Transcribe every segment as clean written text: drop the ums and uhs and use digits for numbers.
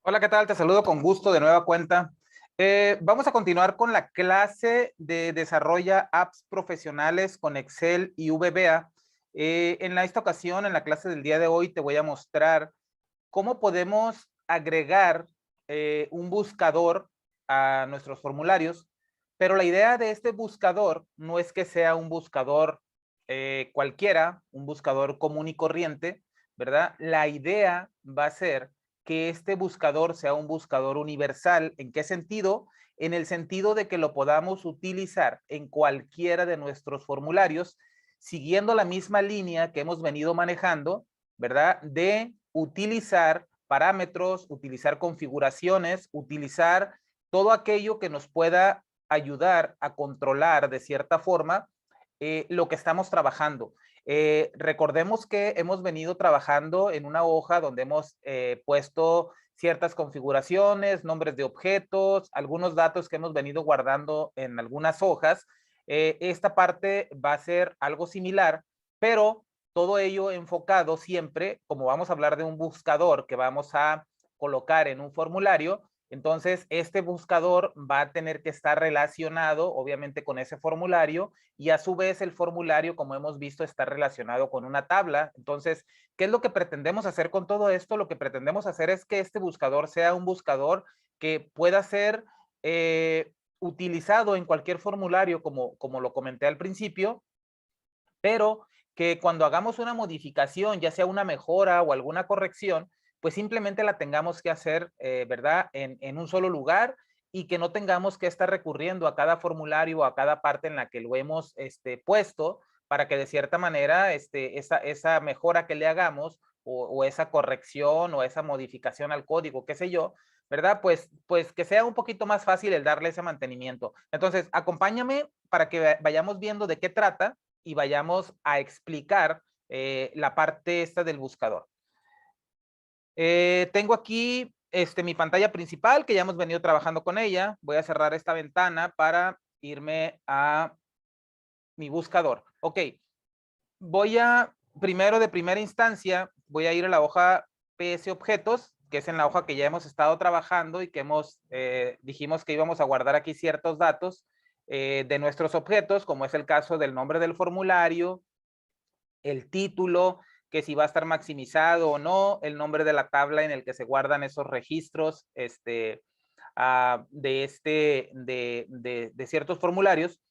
Hola, ¿qué tal? Te saludo con gusto de nueva cuenta. Vamos a continuar con la clase de Desarrolla Apps Profesionales con Excel y VBA. En esta ocasión, en la clase del día de hoy, te voy a mostrar cómo podemos agregar un buscador a nuestros formularios, pero la idea de este buscador no es que sea un buscador cualquiera, un buscador común y corriente, ¿verdad? La idea va a ser que este buscador sea un buscador universal. ¿En qué sentido? En el sentido de que lo podamos utilizar en cualquiera de nuestros formularios, siguiendo la misma línea que hemos venido manejando, ¿verdad? De utilizar parámetros, utilizar configuraciones, utilizar todo aquello que nos pueda ayudar a controlar de cierta forma lo que estamos trabajando. Recordemos que hemos venido trabajando en una hoja donde hemos puesto ciertas configuraciones, nombres de objetos, algunos datos que hemos venido guardando en algunas hojas. Esta parte va a ser algo similar, pero todo ello enfocado siempre, como vamos a hablar de un buscador que vamos a colocar en un formulario, entonces este buscador va a tener que estar relacionado obviamente con ese formulario y a su vez el formulario, como hemos visto, está relacionado con una tabla. Entonces, ¿qué es lo que pretendemos hacer con todo esto? Lo que pretendemos hacer es que este buscador sea un buscador que pueda ser utilizado en cualquier formulario, como lo comenté al principio, pero que cuando hagamos una modificación, ya sea una mejora o alguna corrección, pues simplemente la tengamos que hacer, ¿verdad? En un solo lugar y que no tengamos que estar recurriendo a cada formulario o a cada parte en la que lo hemos puesto para que de cierta manera esa mejora que le hagamos o esa corrección o esa modificación al código, qué sé yo, ¿verdad? Pues que sea un poquito más fácil el darle ese mantenimiento. Entonces, acompáñame para que vayamos viendo de qué trata y vayamos a explicar la parte esta del buscador. Tengo aquí mi pantalla principal, que ya hemos venido trabajando con ella. Voy a cerrar esta ventana para irme a mi buscador. Ok, primero de primera instancia, voy a ir a la hoja PS Objetos, que es en la hoja que ya hemos estado trabajando y que dijimos que íbamos a guardar aquí ciertos datos de nuestros objetos, como es el caso del nombre del formulario, el título, que si va a estar maximizado o no, el nombre de la tabla en el que se guardan esos registros de ciertos formularios.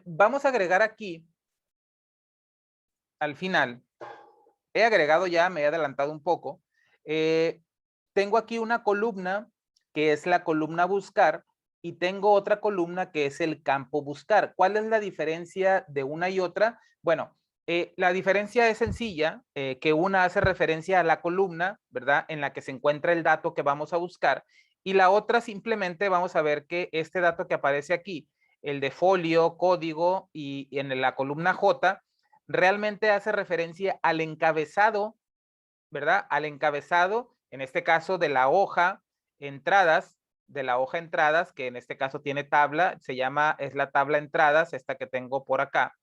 Vamos a agregar aquí, al final, he agregado ya, me he adelantado un poco, tengo aquí una columna que es la columna buscar y tengo otra columna que es el campo buscar. ¿Cuál es la diferencia de una y otra? Bueno, la diferencia es sencilla, que una hace referencia a la columna, ¿verdad? En la que se encuentra el dato que vamos a buscar y la otra simplemente vamos a ver que este dato que aparece aquí, el de folio, código y en la columna J, realmente hace referencia al encabezado, ¿verdad? Al encabezado, en este caso de la hoja entradas, que en este caso tiene tabla, es la tabla entradas, esta que tengo por acá,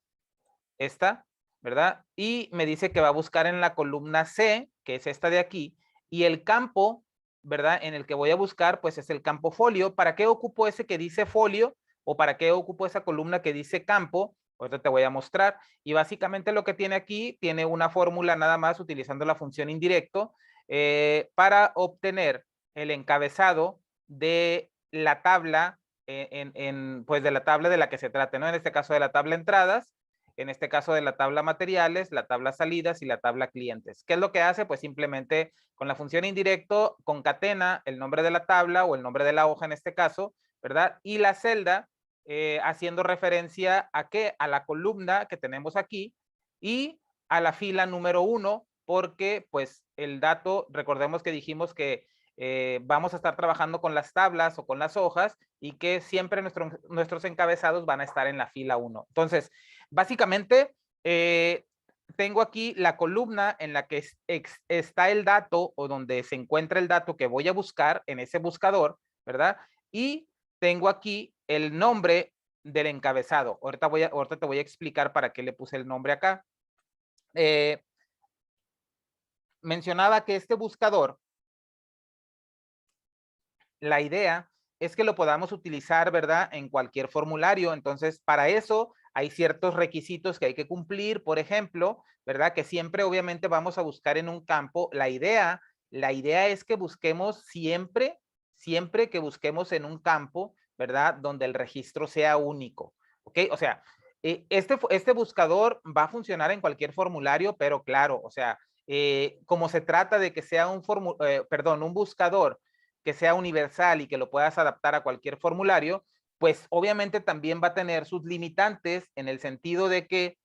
esta, ¿verdad? Y me dice que va a buscar en la columna C, que es esta de aquí, y el campo, ¿verdad? En el que voy a buscar, pues es el campo folio. ¿Para qué ocupo ese que dice folio? ¿O para qué ocupo esa columna que dice campo? Ahorita te voy a mostrar. Y básicamente lo que tiene aquí, tiene una fórmula nada más utilizando la función indirecto para obtener el encabezado de la tabla, pues de la tabla de la que se trate, ¿no? En este caso de la tabla entradas, en este caso de la tabla materiales, la tabla salidas y la tabla clientes. ¿Qué es lo que hace? Pues simplemente con la función indirecto concatena el nombre de la tabla o el nombre de la hoja en este caso, ¿verdad? Y la celda haciendo referencia a qué? A la columna que tenemos aquí y a la fila número 1 porque pues el dato, recordemos que dijimos que vamos a estar trabajando con las tablas o con las hojas y que siempre nuestros encabezados van a estar en la fila 1. Entonces, básicamente, tengo aquí la columna en la que está el dato o donde se encuentra el dato que voy a buscar en ese buscador, ¿verdad? Y tengo aquí el nombre del encabezado. Ahorita te voy a explicar para qué le puse el nombre acá. Mencionaba que este buscador la idea es que lo podamos utilizar, ¿verdad? En cualquier formulario. Entonces, para eso hay ciertos requisitos que hay que cumplir. Por ejemplo, ¿verdad? Que siempre obviamente vamos a buscar en un campo. La idea es que busquemos siempre que busquemos en un campo, ¿verdad? Donde el registro sea único. ¿Ok? O sea, este buscador va a funcionar en cualquier formulario, pero claro, o sea, como se trata de que sea un buscador que sea universal y que lo puedas adaptar a cualquier formulario, pues obviamente también va a tener sus limitantes en el sentido de que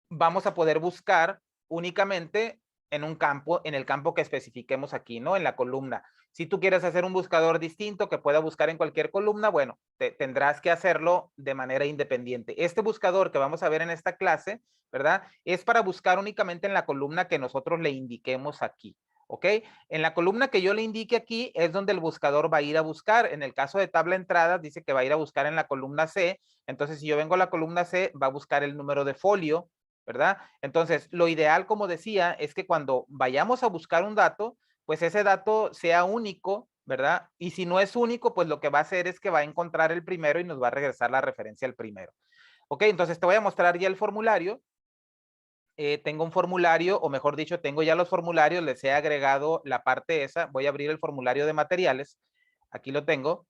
vamos a poder buscar únicamente en un campo, en el campo que especifiquemos aquí, ¿no? En la columna. Si tú quieres hacer un buscador distinto que pueda buscar en cualquier columna, bueno, tendrás que hacerlo de manera independiente. Este buscador que vamos a ver en esta clase, ¿verdad? Es para buscar únicamente en la columna que nosotros le indiquemos aquí. ¿Ok? En la columna que yo le indique aquí es donde el buscador va a ir a buscar. En el caso de tabla entradas, dice que va a ir a buscar en la columna C. Entonces, si yo vengo a la columna C, va a buscar el número de folio, ¿verdad? Entonces, lo ideal, como decía, es que cuando vayamos a buscar un dato, pues ese dato sea único, ¿verdad? Y si no es único, pues lo que va a hacer es que va a encontrar el primero y nos va a regresar la referencia al primero. Ok, entonces te voy a mostrar ya el formulario. Tengo un formulario, o mejor dicho, tengo ya los formularios, les he agregado la parte esa. Voy a abrir el formulario de materiales. Aquí lo tengo.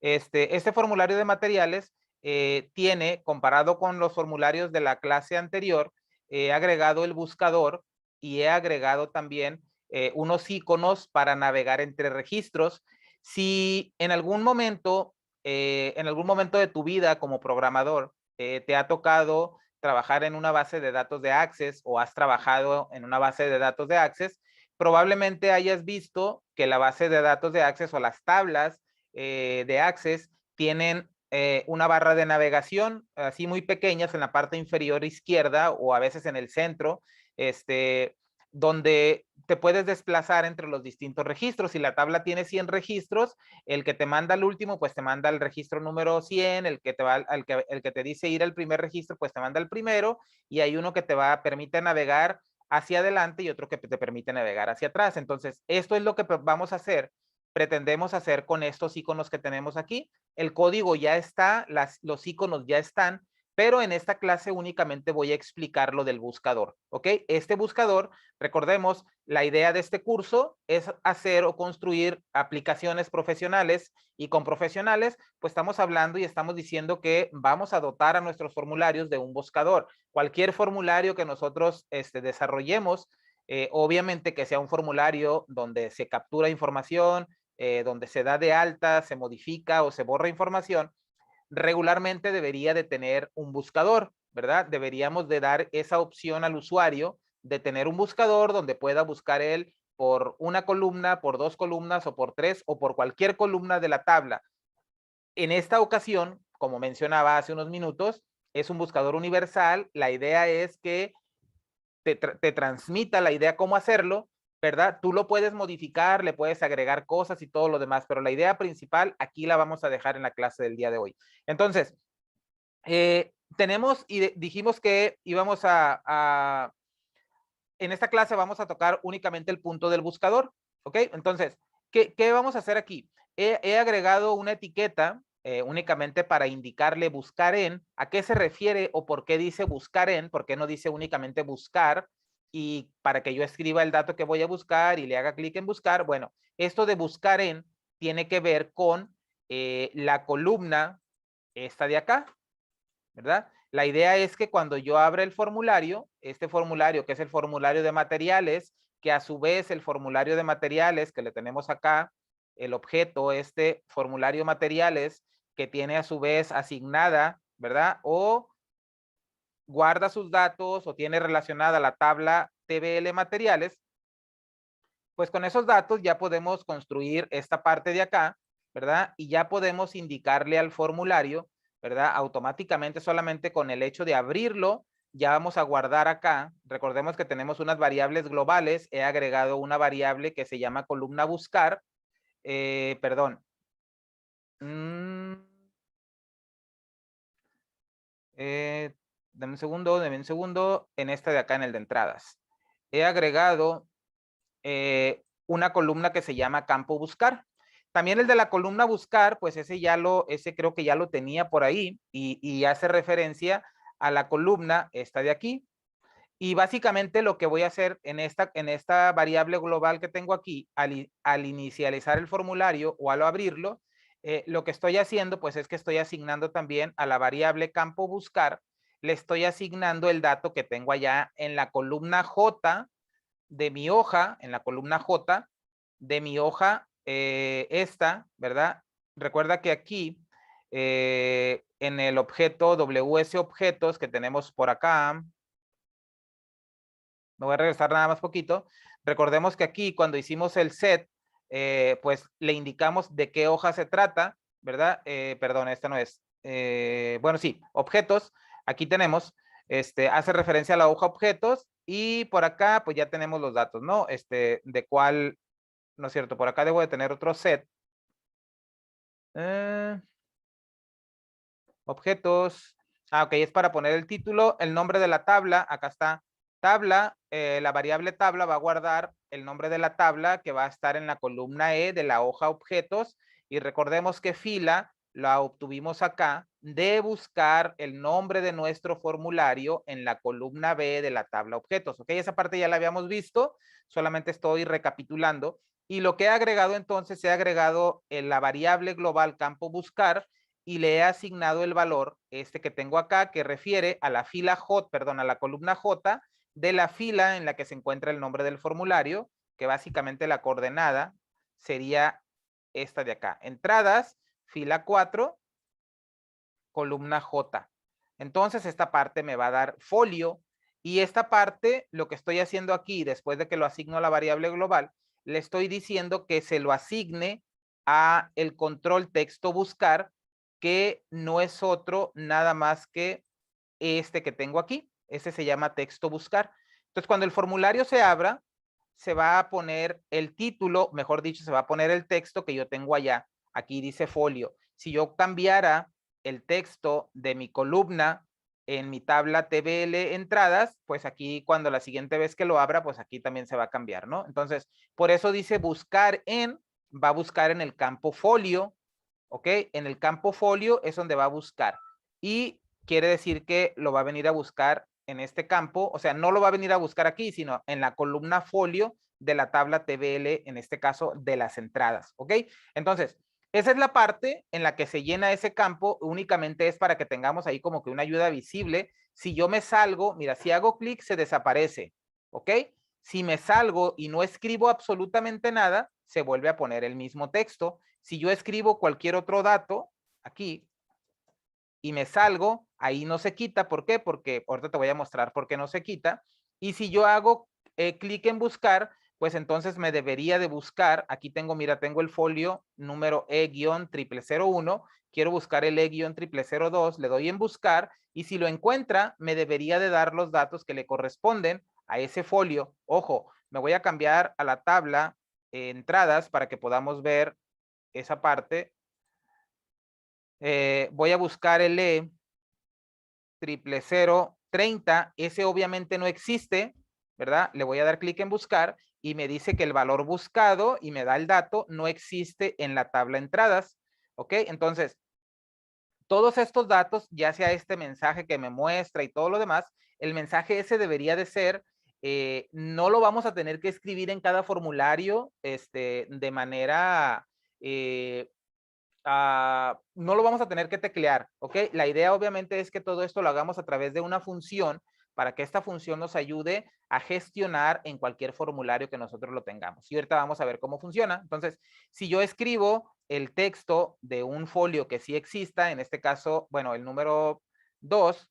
Este formulario de materiales tiene, comparado con los formularios de la clase anterior, he agregado el buscador y he agregado también unos iconos para navegar entre registros. Si en algún momento de tu vida como programador te ha tocado trabajar en una base de datos de Access o has trabajado en una base de datos de Access, probablemente hayas visto que la base de datos de Access o las tablas de Access tienen una barra de navegación así muy pequeñas en la parte inferior izquierda o a veces en el centro, donde te puedes desplazar entre los distintos registros. Si la tabla tiene 100 registros, el que te manda al último, pues te manda el registro número 100, el que te dice ir al primer registro, pues te manda el primero, y hay uno que permite navegar hacia adelante y otro que te permite navegar hacia atrás. Entonces, esto es lo que vamos a hacer, pretendemos hacer con estos iconos que tenemos aquí. El código ya está, los iconos ya están, pero en esta clase únicamente voy a explicar lo del buscador, ¿ok? Este buscador, recordemos, la idea de este curso es hacer o construir aplicaciones profesionales, y con profesionales, pues estamos hablando y estamos diciendo que vamos a dotar a nuestros formularios de un buscador. Cualquier formulario que nosotros desarrollemos, obviamente que sea un formulario donde se captura información, donde se da de alta, se modifica o se borra información, regularmente debería de tener un buscador, ¿verdad? Deberíamos de dar esa opción al usuario de tener un buscador donde pueda buscar él por una columna, por 2 columnas o por 3 o por cualquier columna de la tabla. En esta ocasión, como mencionaba hace unos minutos, es un buscador universal. La idea es que te transmita la idea cómo hacerlo, ¿verdad? Tú lo puedes modificar, le puedes agregar cosas y todo lo demás, pero la idea principal aquí la vamos a dejar en la clase del día de hoy. Entonces, tenemos y dijimos que íbamos en esta clase vamos a tocar únicamente el punto del buscador, ¿ok? Entonces, ¿qué vamos a hacer aquí? He agregado una etiqueta únicamente para indicarle buscar en, a qué se refiere o por qué dice buscar en, por qué no dice únicamente buscar, y para que yo escriba el dato que voy a buscar y le haga clic en buscar. Bueno, esto de buscar en tiene que ver con la columna esta de acá, ¿verdad? La idea es que cuando yo abra el formulario, este formulario que es el formulario de materiales, que a su vez el formulario de materiales que le tenemos acá, el objeto, este formulario materiales que tiene a su vez asignada, ¿verdad? O guarda sus datos o tiene relacionada la tabla TBL materiales, pues con esos datos ya podemos construir esta parte de acá, ¿verdad? Y ya podemos indicarle al formulario, ¿verdad? Automáticamente, solamente con el hecho de abrirlo, ya vamos a guardar acá. Recordemos que tenemos unas variables globales. He agregado una variable que se llama columna buscar. Perdón. Dame un segundo. En esta de acá, en el de entradas. He agregado una columna que se llama campo buscar. También el de la columna buscar, pues ese creo que ya lo tenía por ahí y hace referencia a la columna esta de aquí. Y básicamente lo que voy a hacer en esta variable global que tengo aquí, al inicializar el formulario o al abrirlo, lo que estoy haciendo pues es que estoy asignando también a la variable campo buscar, le estoy asignando el dato que tengo allá en la columna J de mi hoja, en la columna J de mi hoja esta, ¿verdad? Recuerda que aquí en el objeto WS objetos que tenemos por acá, me voy a regresar nada más poquito. Recordemos que aquí cuando hicimos el set, pues le indicamos de qué hoja se trata, ¿verdad? Perdón, esta no es. Bueno, sí, objetos. Aquí tenemos, hace referencia a la hoja objetos y por acá pues ya tenemos los datos, ¿no? De cuál, ¿no es cierto? Por acá debo de tener otro set. Objetos. Ok, es para poner el título, el nombre de la tabla. Acá está tabla. La variable tabla va a guardar el nombre de la tabla que va a estar en la columna E de la hoja objetos. Y recordemos que fila la obtuvimos acá de buscar el nombre de nuestro formulario en la columna B de la tabla objetos. Ok, esa parte ya la habíamos visto, solamente estoy recapitulando. Y lo que he agregado entonces, he agregado en la variable global campo buscar y le he asignado el valor que tengo acá que refiere a la fila J, perdón, a la columna J de la fila en la que se encuentra el nombre del formulario, que básicamente la coordenada sería esta de acá. Entradas, fila 4, columna J. Entonces esta parte me va a dar folio y esta parte, lo que estoy haciendo aquí, después de que lo asigno a la variable global, le estoy diciendo que se lo asigne a el control texto buscar, que no es otro nada más que este que tengo aquí. Este se llama texto buscar. Entonces, cuando el formulario se abra, se va a poner el título, mejor dicho, se va a poner el texto que yo tengo allá. Aquí dice folio. Si yo cambiara el texto de mi columna en mi tabla TBL entradas, pues aquí cuando la siguiente vez que lo abra, pues aquí también se va a cambiar, ¿no? Entonces, por eso dice buscar en, va a buscar en el campo folio, ¿ok? En el campo folio es donde va a buscar. Y quiere decir que lo va a venir a buscar en este campo, o sea, no lo va a venir a buscar aquí, sino en la columna folio de la tabla TBL, en este caso de las entradas, ¿ok? Entonces, esa es la parte en la que se llena ese campo, únicamente es para que tengamos ahí como que una ayuda visible. Si yo me salgo, mira, si hago clic se desaparece, ¿ok? Si me salgo y no escribo absolutamente nada, se vuelve a poner el mismo texto. Si yo escribo cualquier otro dato, aquí, y me salgo, ahí no se quita. ¿Por qué? Porque ahorita te voy a mostrar por qué no se quita. Y si yo hago clic en buscar, pues entonces me debería de buscar, aquí tengo, mira, tengo el folio número E-0001, quiero buscar el E-0002, le doy en buscar, y si lo encuentra, me debería de dar los datos que le corresponden a ese folio. Ojo, me voy a cambiar a la tabla entradas para que podamos ver esa parte. Voy a buscar el E-0030, ese obviamente no existe, ¿verdad? Le voy a dar clic en buscar y me dice que el valor buscado y me da el dato no existe en la tabla entradas, ¿ok? Entonces, todos estos datos, ya sea este mensaje que me muestra y todo lo demás, el mensaje ese debería de ser, no lo vamos a tener que escribir en cada formulario de manera no lo vamos a tener que teclear, ¿ok? La idea obviamente es que todo esto lo hagamos a través de una función para que esta función nos ayude a gestionar en cualquier formulario que nosotros lo tengamos. Y ahorita vamos a ver cómo funciona. Entonces, si yo escribo el texto de un folio que sí exista, en este caso, bueno, el número 2,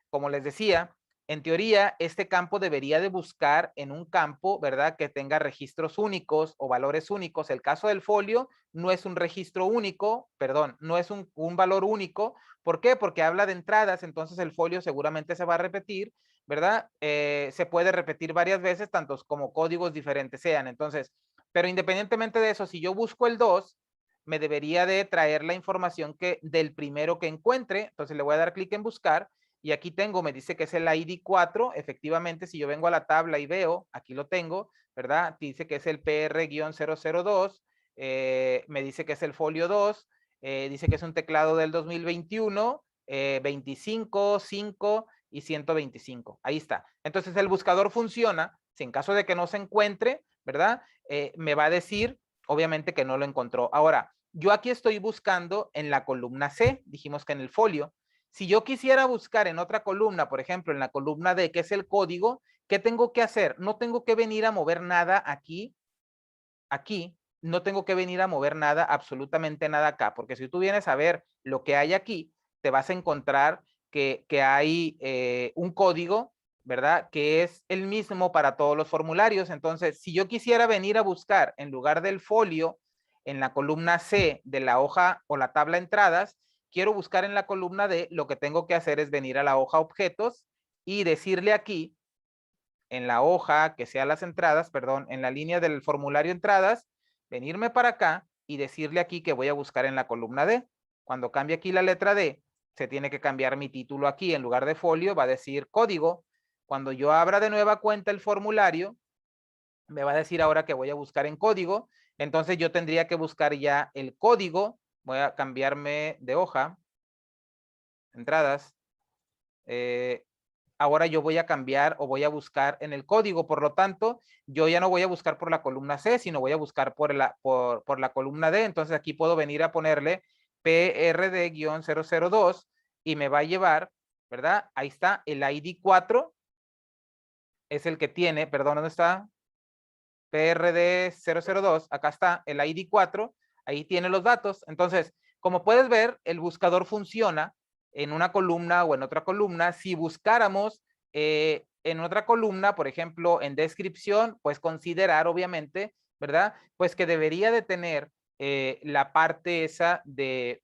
como les decía, en teoría, este campo debería de buscar en un campo, ¿verdad?, que tenga registros únicos o valores únicos. El caso del folio no es un registro único, perdón, no es un valor único. ¿Por qué? Porque habla de entradas, entonces el folio seguramente se va a repetir, ¿verdad? Se puede repetir varias veces, tantos como códigos diferentes sean. Entonces, pero independientemente de eso, si yo busco el 2, me debería de traer la información del primero que encuentre. Entonces le voy a dar clic en buscar y aquí tengo, me dice que es el ID 4. Efectivamente, si yo vengo a la tabla y veo, aquí lo tengo, ¿verdad? Dice que es el PR-002. me dice que es el folio 2, dice que es un teclado del 2021, 25, 5 y 125. Ahí está. Entonces el buscador funciona, si en caso de que no se encuentre, ¿verdad? Me va a decir, obviamente, que no lo encontró. Ahora, yo aquí estoy buscando en la columna C, dijimos que en el folio. Si yo quisiera buscar en otra columna, por ejemplo, en la columna D, que es el código, ¿qué tengo que hacer? No tengo que venir a mover nada aquí, no tengo que venir a mover nada, absolutamente nada acá, porque si tú vienes a ver lo que hay aquí, te vas a encontrar que hay un código, ¿verdad? Que es el mismo para todos los formularios. Entonces, si yo quisiera venir a buscar en lugar del folio, en la columna C de la hoja o la tabla entradas, quiero buscar en la columna D, lo que tengo que hacer es venir a la hoja objetos y decirle aquí, en la hoja que sea las entradas, perdón, en la línea del formulario entradas, venirme para acá y decirle aquí que voy a buscar en la columna D. Cuando cambie aquí la letra D, se tiene que cambiar mi título aquí. En lugar de folio va a decir código. Cuando yo abra de nueva cuenta el formulario, me va a decir ahora que voy a buscar en código. Entonces yo tendría que buscar ya el código. Voy a cambiarme de hoja. Entradas. Ahora yo voy a cambiar o voy a buscar en el código. Por lo tanto, yo ya no voy a buscar por la columna C, sino voy a buscar por la columna D. Entonces aquí puedo venir a ponerle PRD-002 y me va a llevar, ¿verdad? Ahí está el ID 4, es el que tiene, perdón, ¿dónde está? PRD-002, acá está el ID 4, ahí tiene los datos. Entonces, como puedes ver, el buscador funciona en una columna o en otra columna. Si buscáramos en otra columna, por ejemplo, en descripción, pues considerar, obviamente, ¿verdad? Pues que debería de tener la parte esa de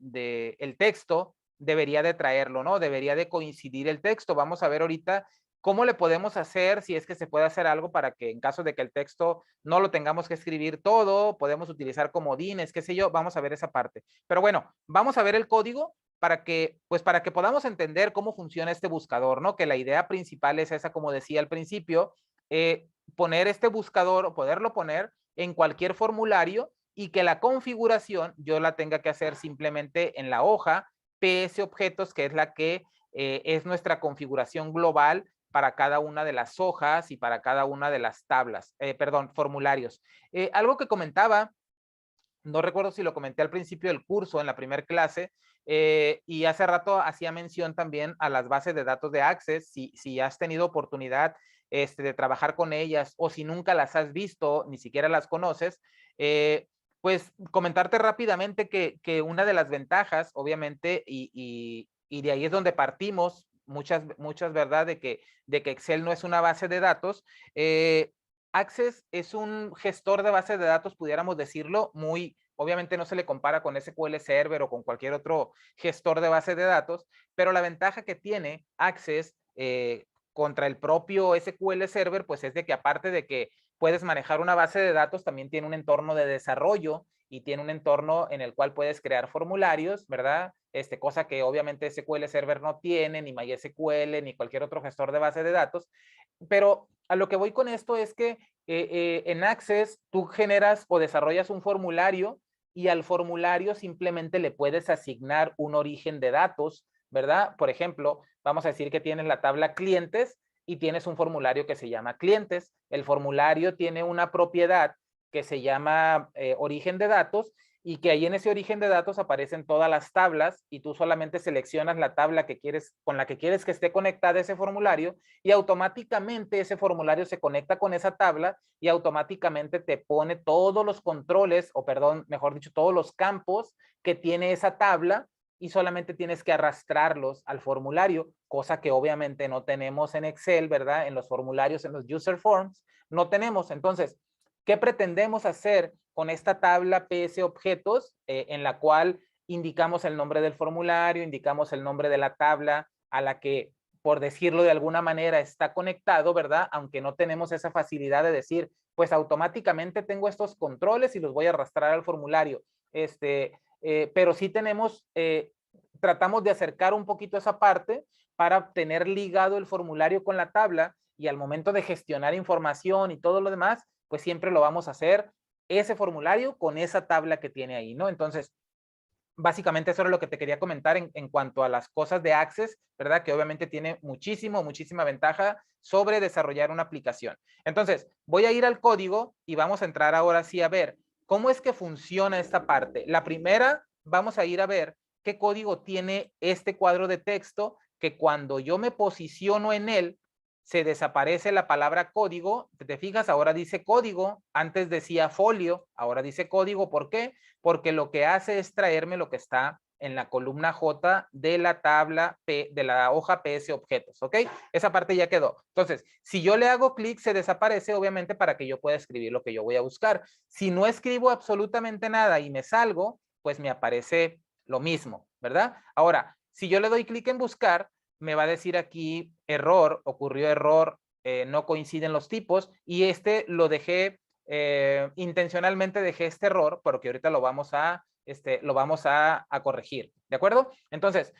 el texto, debería de traerlo, ¿no? Debería de coincidir el texto. Vamos a ver ahorita cómo le podemos hacer, si es que se puede hacer algo para que en caso de que el texto no lo tengamos que escribir todo, podemos utilizar comodines, qué sé yo, vamos a ver esa parte. Pero bueno, vamos a ver el código para que, pues para que podamos entender cómo funciona este buscador, ¿no? Que la idea principal es esa, como decía al principio, poner este buscador, poderlo poner en cualquier formulario y que la configuración yo la tenga que hacer simplemente en la hoja PS objetos, que es la que es nuestra configuración global para cada una de las hojas y para cada una de las tablas, perdón, formularios. Algo que comentaba, no recuerdo si lo comenté al principio del curso, en la primera clase, y hace rato hacía mención también a las bases de datos de Access, si has tenido oportunidad de trabajar con ellas o si nunca las has visto, ni siquiera las conoces, pues comentarte rápidamente que una de las ventajas, obviamente, y de ahí es donde partimos, muchas verdad, de que Excel no es una base de datos, Access es un gestor de bases de datos, pudiéramos decirlo, muy, obviamente no se le compara con SQL Server o con cualquier otro gestor de bases de datos, pero la ventaja que tiene Access contra el propio SQL Server, pues es de que aparte de que puedes manejar una base de datos, también tiene un entorno de desarrollo y tiene un entorno en el cual puedes crear formularios, ¿verdad? Cosa que obviamente SQL Server no tiene, ni MySQL, ni cualquier otro gestor de base de datos. Pero a lo que voy con esto es que en Access tú generas o desarrollas un formulario y al formulario simplemente le puedes asignar un origen de datos, ¿verdad? Por ejemplo, vamos a decir que tienes la tabla clientes y tienes un formulario que se llama clientes. El formulario tiene una propiedad que se llama origen de datos y que ahí en ese origen de datos aparecen todas las tablas y tú solamente seleccionas la tabla que quieres, con la que quieres que esté conectada ese formulario y automáticamente ese formulario se conecta con esa tabla y automáticamente te pone todos los controles, o perdón, mejor dicho, todos los campos que tiene esa tabla y solamente tienes que arrastrarlos al formulario, cosa que obviamente no tenemos en Excel, ¿verdad? En los formularios, en los user forms, no tenemos. Entonces, ¿qué pretendemos hacer con esta tabla PS objetos en la cual indicamos el nombre del formulario, indicamos el nombre de la tabla a la que, por decirlo de alguna manera, está conectado, ¿verdad? Aunque no tenemos esa facilidad de decir, pues automáticamente tengo estos controles y los voy a arrastrar al formulario. Pero sí tenemos, tratamos de acercar un poquito esa parte para tener ligado el formulario con la tabla y al momento de gestionar información y todo lo demás, pues siempre lo vamos a hacer ese formulario con esa tabla que tiene ahí, ¿no? Entonces, básicamente eso era lo que te quería comentar en cuanto a las cosas de Access, ¿verdad? Que obviamente tiene muchísima ventaja sobre desarrollar una aplicación. Entonces, voy a ir al código y vamos a entrar ahora sí a ver cómo es que funciona esta parte. La primera, vamos a ir a ver qué código tiene este cuadro de texto que cuando yo me posiciono en él, se desaparece la palabra código. ¿Te fijas? Ahora dice código, antes decía folio, ahora dice código. ¿Por qué? Porque lo que hace es traerme lo que está en la columna J de la tabla P, de la hoja PS objetos, ¿ok? Esa parte ya quedó. Entonces, si yo le hago clic, se desaparece, obviamente, para que yo pueda escribir lo que yo voy a buscar. Si no escribo absolutamente nada y me salgo, pues me aparece lo mismo, ¿verdad? Ahora, si yo le doy clic en buscar, me va a decir aquí error, ocurrió error, no coinciden los tipos, y este lo dejé, intencionalmente dejé este error, porque ahorita lo vamos a corregir, ¿de acuerdo? Entonces,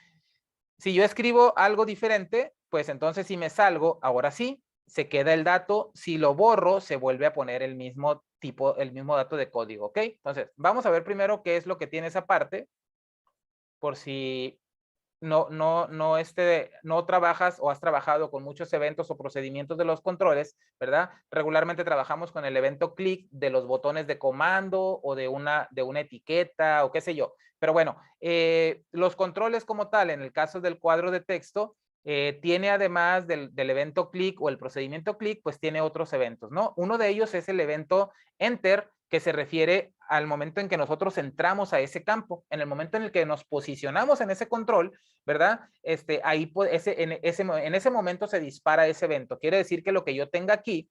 si yo escribo algo diferente, pues entonces si me salgo, ahora sí, se queda el dato. Si lo borro, se vuelve a poner el mismo tipo, el mismo dato de código, ¿ok? Entonces, vamos a ver primero qué es lo que tiene esa parte, por si no trabajas o has trabajado con muchos eventos o procedimientos de los controles, ¿verdad? Regularmente trabajamos con el evento clic de los botones de comando o de una etiqueta o qué sé yo. Pero bueno, los controles como tal, en el caso del cuadro de texto, tiene además del evento clic o el procedimiento clic, pues tiene otros eventos, ¿no? Uno de ellos es el evento enter, que se refiere al momento en que nosotros entramos a ese campo. En el momento en el que nos posicionamos en ese control, ¿verdad? Ahí en ese momento se dispara ese evento. Quiere decir que lo que yo tenga aquí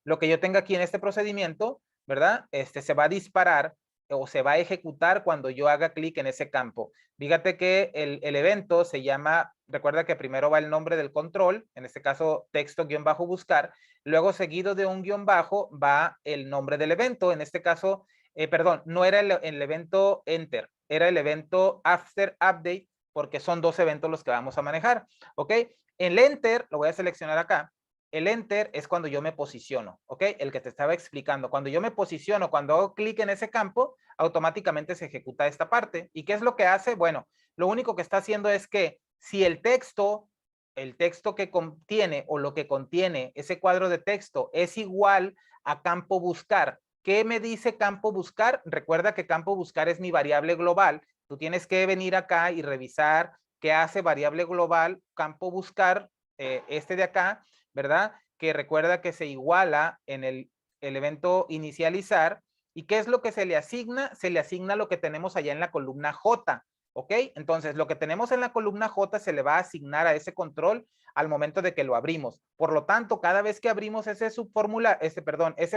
en este procedimiento, ¿verdad? Se va a disparar o se va a ejecutar cuando yo haga clic en ese campo. Fíjate que el evento se llama, recuerda que primero va el nombre del control, en este caso texto-buscar, luego seguido de un guión bajo va el nombre del evento, en este caso, perdón, no era el evento enter, era el evento after update, porque son dos eventos los que vamos a manejar, ¿ok? El enter, lo voy a seleccionar acá. El enter es cuando yo me posiciono, ¿ok? El que te estaba explicando. Cuando yo me posiciono, cuando hago clic en ese campo, automáticamente se ejecuta esta parte. ¿Y qué es lo que hace? Bueno, lo único que está haciendo es que si el texto que contiene o lo que contiene ese cuadro de texto es igual a campo buscar. ¿Qué me dice campo buscar? Recuerda que campo buscar es mi variable global. Tú tienes que venir acá y revisar qué hace variable global campo buscar, este de acá, ¿verdad? Que recuerda que se iguala en el evento inicializar. ¿Y qué es lo que se le asigna? Se le asigna lo que tenemos allá en la columna J, ¿ok? Entonces, lo que tenemos en la columna J se le va a asignar a ese control al momento de que lo abrimos. Por lo tanto, cada vez que abrimos ese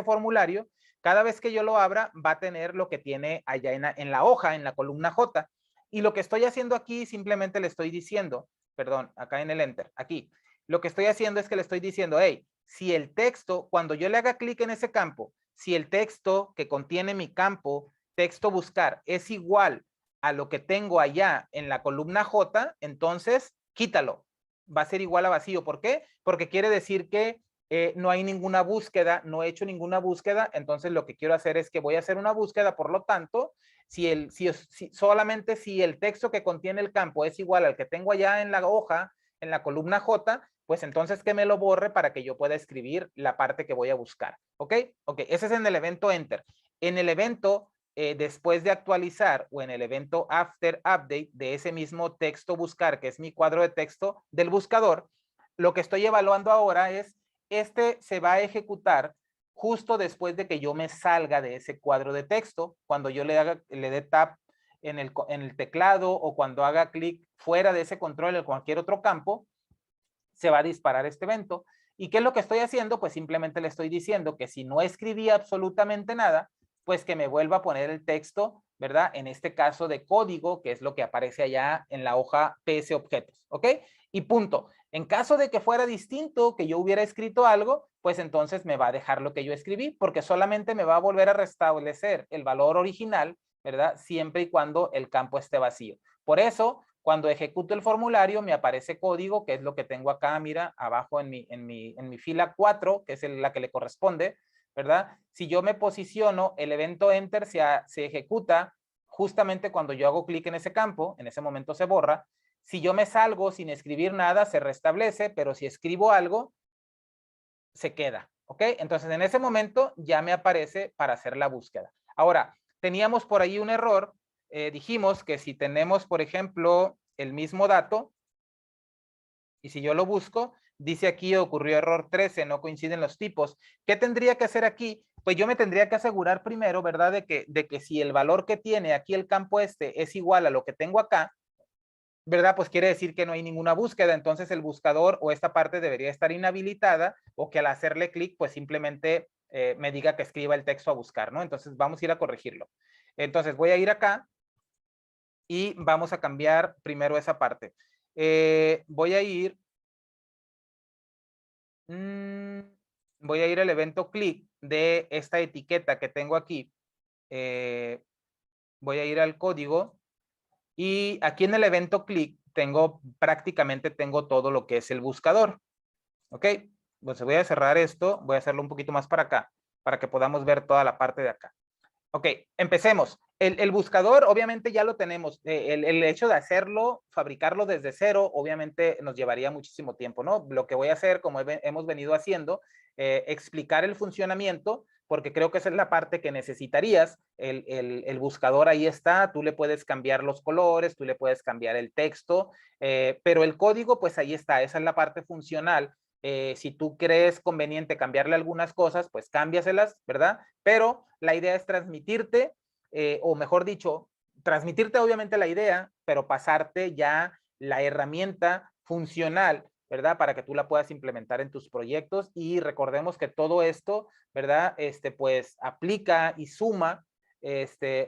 formulario, cada vez que yo lo abra, va a tener lo que tiene allá en la hoja, en la columna J. Y lo que estoy haciendo aquí, simplemente le estoy diciendo, perdón, acá en el Enter, aquí, lo que estoy haciendo es que le estoy diciendo, hey, si el texto, cuando yo le haga clic en ese campo, si el texto que contiene mi campo, texto buscar, es igual a lo que tengo allá en la columna J, entonces quítalo. Va a ser igual a vacío. ¿Por qué? Porque quiere decir que no hay ninguna búsqueda, no he hecho ninguna búsqueda, entonces lo que quiero hacer es que voy a hacer una búsqueda, por lo tanto, solamente si el texto que contiene el campo es igual al que tengo allá en la hoja, en la columna J, pues entonces que me lo borre para que yo pueda escribir la parte que voy a buscar. ¿Ok? Ok, ese es en el evento enter. En el evento después de actualizar o en el evento after update de ese mismo texto buscar, que es mi cuadro de texto del buscador, lo que estoy evaluando ahora es, se va a ejecutar justo después de que yo me salga de ese cuadro de texto, cuando yo le dé tap en el teclado o cuando haga clic fuera de ese control en cualquier otro campo, se va a disparar este evento. ¿Y qué es lo que estoy haciendo? Pues simplemente le estoy diciendo que si no escribí absolutamente nada, pues que me vuelva a poner el texto, ¿verdad? En este caso de código, que es lo que aparece allá en la hoja PS objetos, ¿ok? Y punto. En caso de que fuera distinto, que yo hubiera escrito algo, pues entonces me va a dejar lo que yo escribí, porque solamente me va a volver a restablecer el valor original, ¿verdad? Siempre y cuando el campo esté vacío. Por eso, cuando ejecuto el formulario, me aparece código, que es lo que tengo acá, mira, abajo en mi fila 4, que es la que le corresponde, ¿verdad? si yo me posiciono, el evento enter se ejecuta justamente cuando yo hago clic en ese campo, en ese momento se borra. Si yo me salgo sin escribir nada, se restablece, pero si escribo algo, se queda, ¿ok? Entonces, en ese momento ya me aparece para hacer la búsqueda. Ahora, teníamos por ahí un error. Dijimos que si tenemos, por ejemplo, el mismo dato, y si yo lo busco, dice aquí ocurrió error 13, no coinciden los tipos. ¿Qué tendría que hacer aquí? Pues yo me tendría que asegurar primero, ¿verdad? De que si el valor que tiene aquí el campo este es igual a lo que tengo acá, ¿verdad? Pues quiere decir que no hay ninguna búsqueda, entonces el buscador o esta parte debería estar inhabilitada o que al hacerle clic, pues simplemente me diga que escriba el texto a buscar, ¿no? Entonces vamos a ir a corregirlo. Entonces voy a ir acá y vamos a cambiar primero esa parte. Voy a ir al evento click de esta etiqueta que tengo aquí. Voy a ir al código y aquí en el evento click prácticamente tengo todo lo que es el buscador. ¿Ok? Pues voy a cerrar esto, voy a hacerlo un poquito más para acá, para que podamos ver toda la parte de acá. Ok, empecemos. El buscador obviamente ya lo tenemos. El hecho de hacerlo, fabricarlo desde cero, obviamente nos llevaría muchísimo tiempo, ¿no? Lo que voy a hacer, como hemos venido haciendo, explicar el funcionamiento, porque creo que esa es la parte que necesitarías. El buscador ahí está, tú le puedes cambiar los colores, tú le puedes cambiar el texto, pero el código, pues ahí está, esa es la parte funcional. Si tú crees conveniente cambiarle algunas cosas, pues cámbiaselas, ¿verdad? Pero la idea es transmitirte, o mejor dicho, transmitirte obviamente la idea, pero pasarte ya la herramienta funcional, ¿verdad? Para que tú la puedas implementar en tus proyectos y recordemos que todo esto, ¿verdad? Pues aplica y suma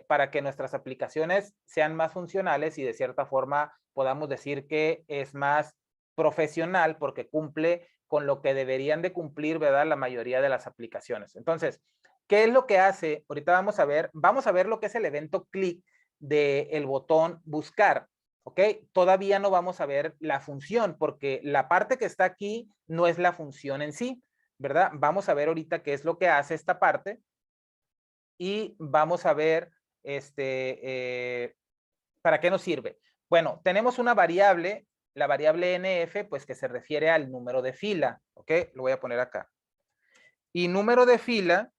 para que nuestras aplicaciones sean más funcionales y de cierta forma podamos decir que es más profesional porque cumple con lo que deberían de cumplir, ¿verdad? La mayoría de las aplicaciones. Entonces, ¿qué es lo que hace? Ahorita vamos a ver lo que es el evento clic del botón buscar, ¿ok? Todavía no vamos a ver la función porque la parte que está aquí no es la función en sí, ¿verdad? Vamos a ver ahorita qué es lo que hace esta parte y vamos a ver para qué nos sirve. Bueno, tenemos una variable, la variable NF, pues que se refiere al número de fila, ¿ok? Lo voy a poner acá. Y número de fila,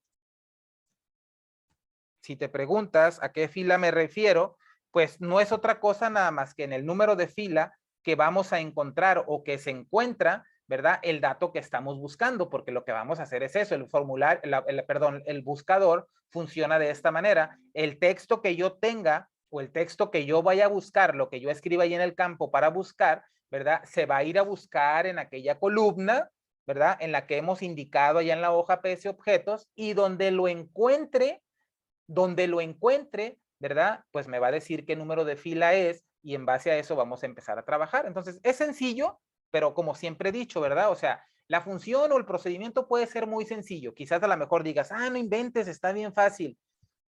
si te preguntas a qué fila me refiero, pues no es otra cosa nada más que en el número de fila que vamos a encontrar o que se encuentra, ¿verdad? El dato que estamos buscando, porque lo que vamos a hacer es eso, el buscador funciona de esta manera. El texto que yo tenga o el texto que yo vaya a buscar, lo que yo escriba ahí en el campo para buscar, ¿verdad? Se va a ir a buscar en aquella columna, ¿verdad? En la que hemos indicado allá en la hoja PS objetos y donde lo encuentre, ¿verdad? Pues me va a decir qué número de fila es y en base a eso vamos a empezar a trabajar. Entonces, es sencillo, pero como siempre he dicho, ¿verdad? O sea, la función o el procedimiento puede ser muy sencillo. Quizás a lo mejor digas, no inventes, está bien fácil,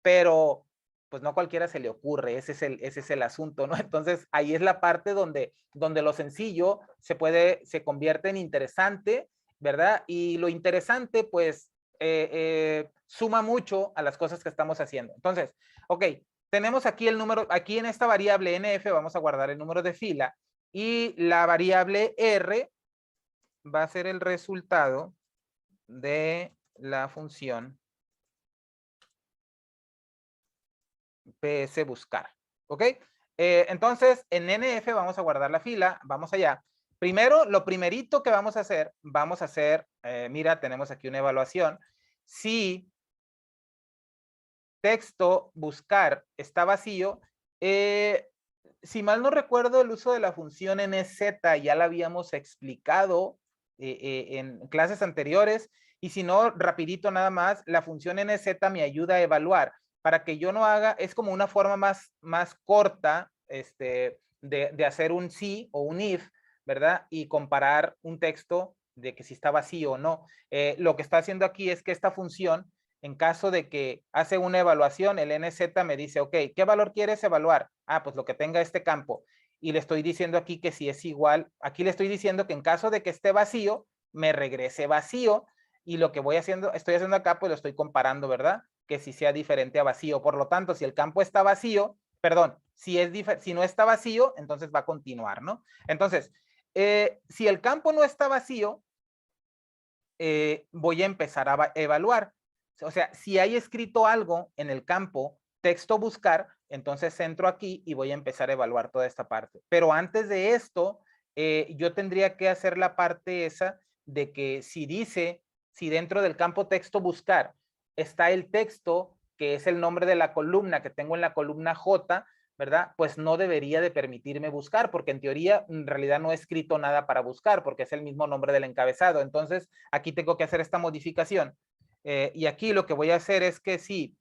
pero pues no a cualquiera se le ocurre, ese es el asunto, ¿no? Entonces, ahí es la parte donde lo sencillo se convierte en interesante, ¿verdad? Y lo interesante, pues, suma mucho a las cosas que estamos haciendo. Entonces, ok, tenemos aquí el número, aquí en esta variable NF vamos a guardar el número de fila y la variable R va a ser el resultado de la función PS buscar, ¿ok? Entonces, en NF vamos a guardar la fila, vamos allá. Primero, lo primerito que vamos a hacer, mira, tenemos aquí una evaluación. Si texto buscar está vacío, si mal no recuerdo, el uso de la función NZ ya la habíamos explicado en clases anteriores, y si no, rapidito nada más, la función NZ me ayuda a evaluar para que yo no haga, es como una forma más corta de hacer un sí o un if, ¿verdad? Y comparar un texto de que si está vacío o no. Lo que está haciendo aquí es que esta función, en caso de que hace una evaluación, el NZ me dice, ok, ¿qué valor quieres evaluar? Pues lo que tenga este campo. Y le estoy diciendo aquí que si es igual, aquí le estoy diciendo que en caso de que esté vacío, me regrese vacío. y lo que estoy haciendo acá, pues lo estoy comparando, ¿verdad? Que si sea diferente a vacío. Por lo tanto, si el campo está vacío, perdón, si no está vacío, entonces va a continuar, ¿no? Entonces, si el campo no está vacío, voy a empezar a evaluar. O sea, si hay escrito algo en el campo texto buscar, entonces entro aquí y voy a empezar a evaluar toda esta parte. Pero antes de esto, yo tendría que hacer la parte esa de que si dentro del campo texto buscar está el texto, que es el nombre de la columna que tengo en la columna J, ¿verdad? Pues no debería de permitirme buscar, porque en teoría en realidad no he escrito nada para buscar, porque es el mismo nombre del encabezado. Entonces, aquí tengo que hacer esta modificación. Y aquí lo que voy a hacer es que si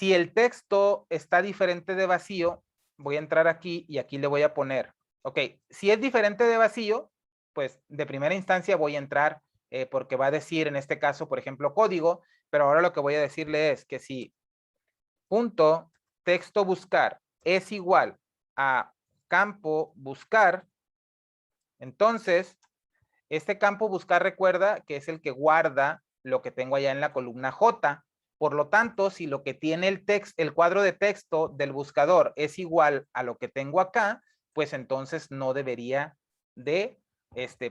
el texto está diferente de vacío, voy a entrar aquí y aquí le voy a poner, ok, si es diferente de vacío, pues de primera instancia voy a entrar porque va a decir en este caso, por ejemplo, código, pero ahora lo que voy a decirle es que si punto texto buscar es igual a campo buscar, entonces este campo buscar recuerda que es el que guarda lo que tengo allá en la columna J. Por lo tanto, si lo que tiene el cuadro de texto del buscador es igual a lo que tengo acá, pues entonces no debería de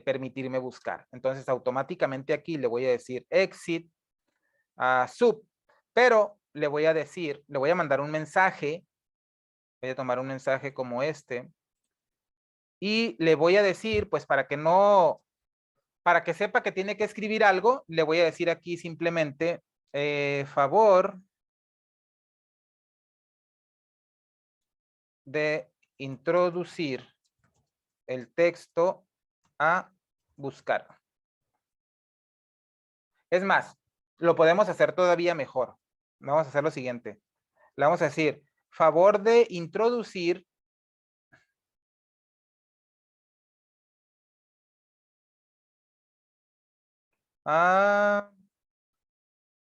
permitirme buscar. Entonces automáticamente aquí le voy a decir exit sub, pero le voy a mandar un mensaje, voy a tomar un mensaje como este, y le voy a decir, pues para que sepa que tiene que escribir algo, le voy a decir aquí simplemente, favor de introducir el texto a buscar. Es más, lo podemos hacer todavía mejor. Vamos a hacer lo siguiente. Le vamos a decir, favor de introducir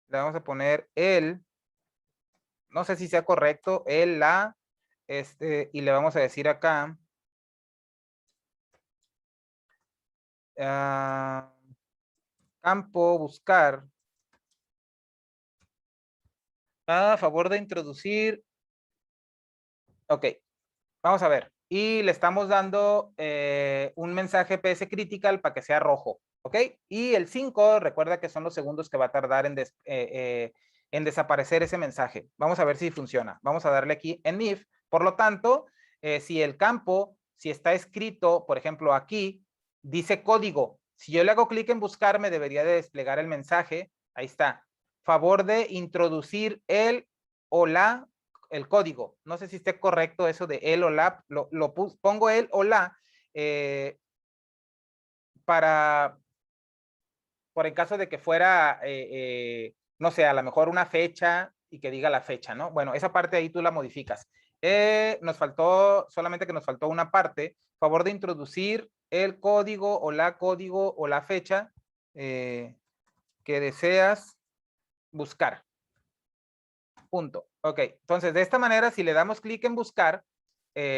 le vamos a poner el, no sé si sea correcto, el, la, y le vamos a decir acá, campo buscar, a favor de introducir, ok, vamos a ver, y le estamos dando un mensaje PS Critical para que sea rojo, ok, y el 5, recuerda que son los segundos que va a tardar en desaparecer ese mensaje. Vamos a ver si funciona. Vamos a darle aquí en if, por lo tanto, si el campo, si está escrito, por ejemplo, aquí, dice código, si yo le hago clic en buscar, me debería de desplegar el mensaje, ahí está, favor de introducir el o el código. No sé si esté correcto eso de el o la, pongo el o la por el caso de que fuera, no sé, a lo mejor una fecha y que diga la fecha, ¿no? Bueno, esa parte ahí tú la modificas. Solamente que nos faltó una parte, favor de introducir el código o la fecha que deseas buscar. Punto. Ok, entonces de esta manera, si le damos clic en buscar,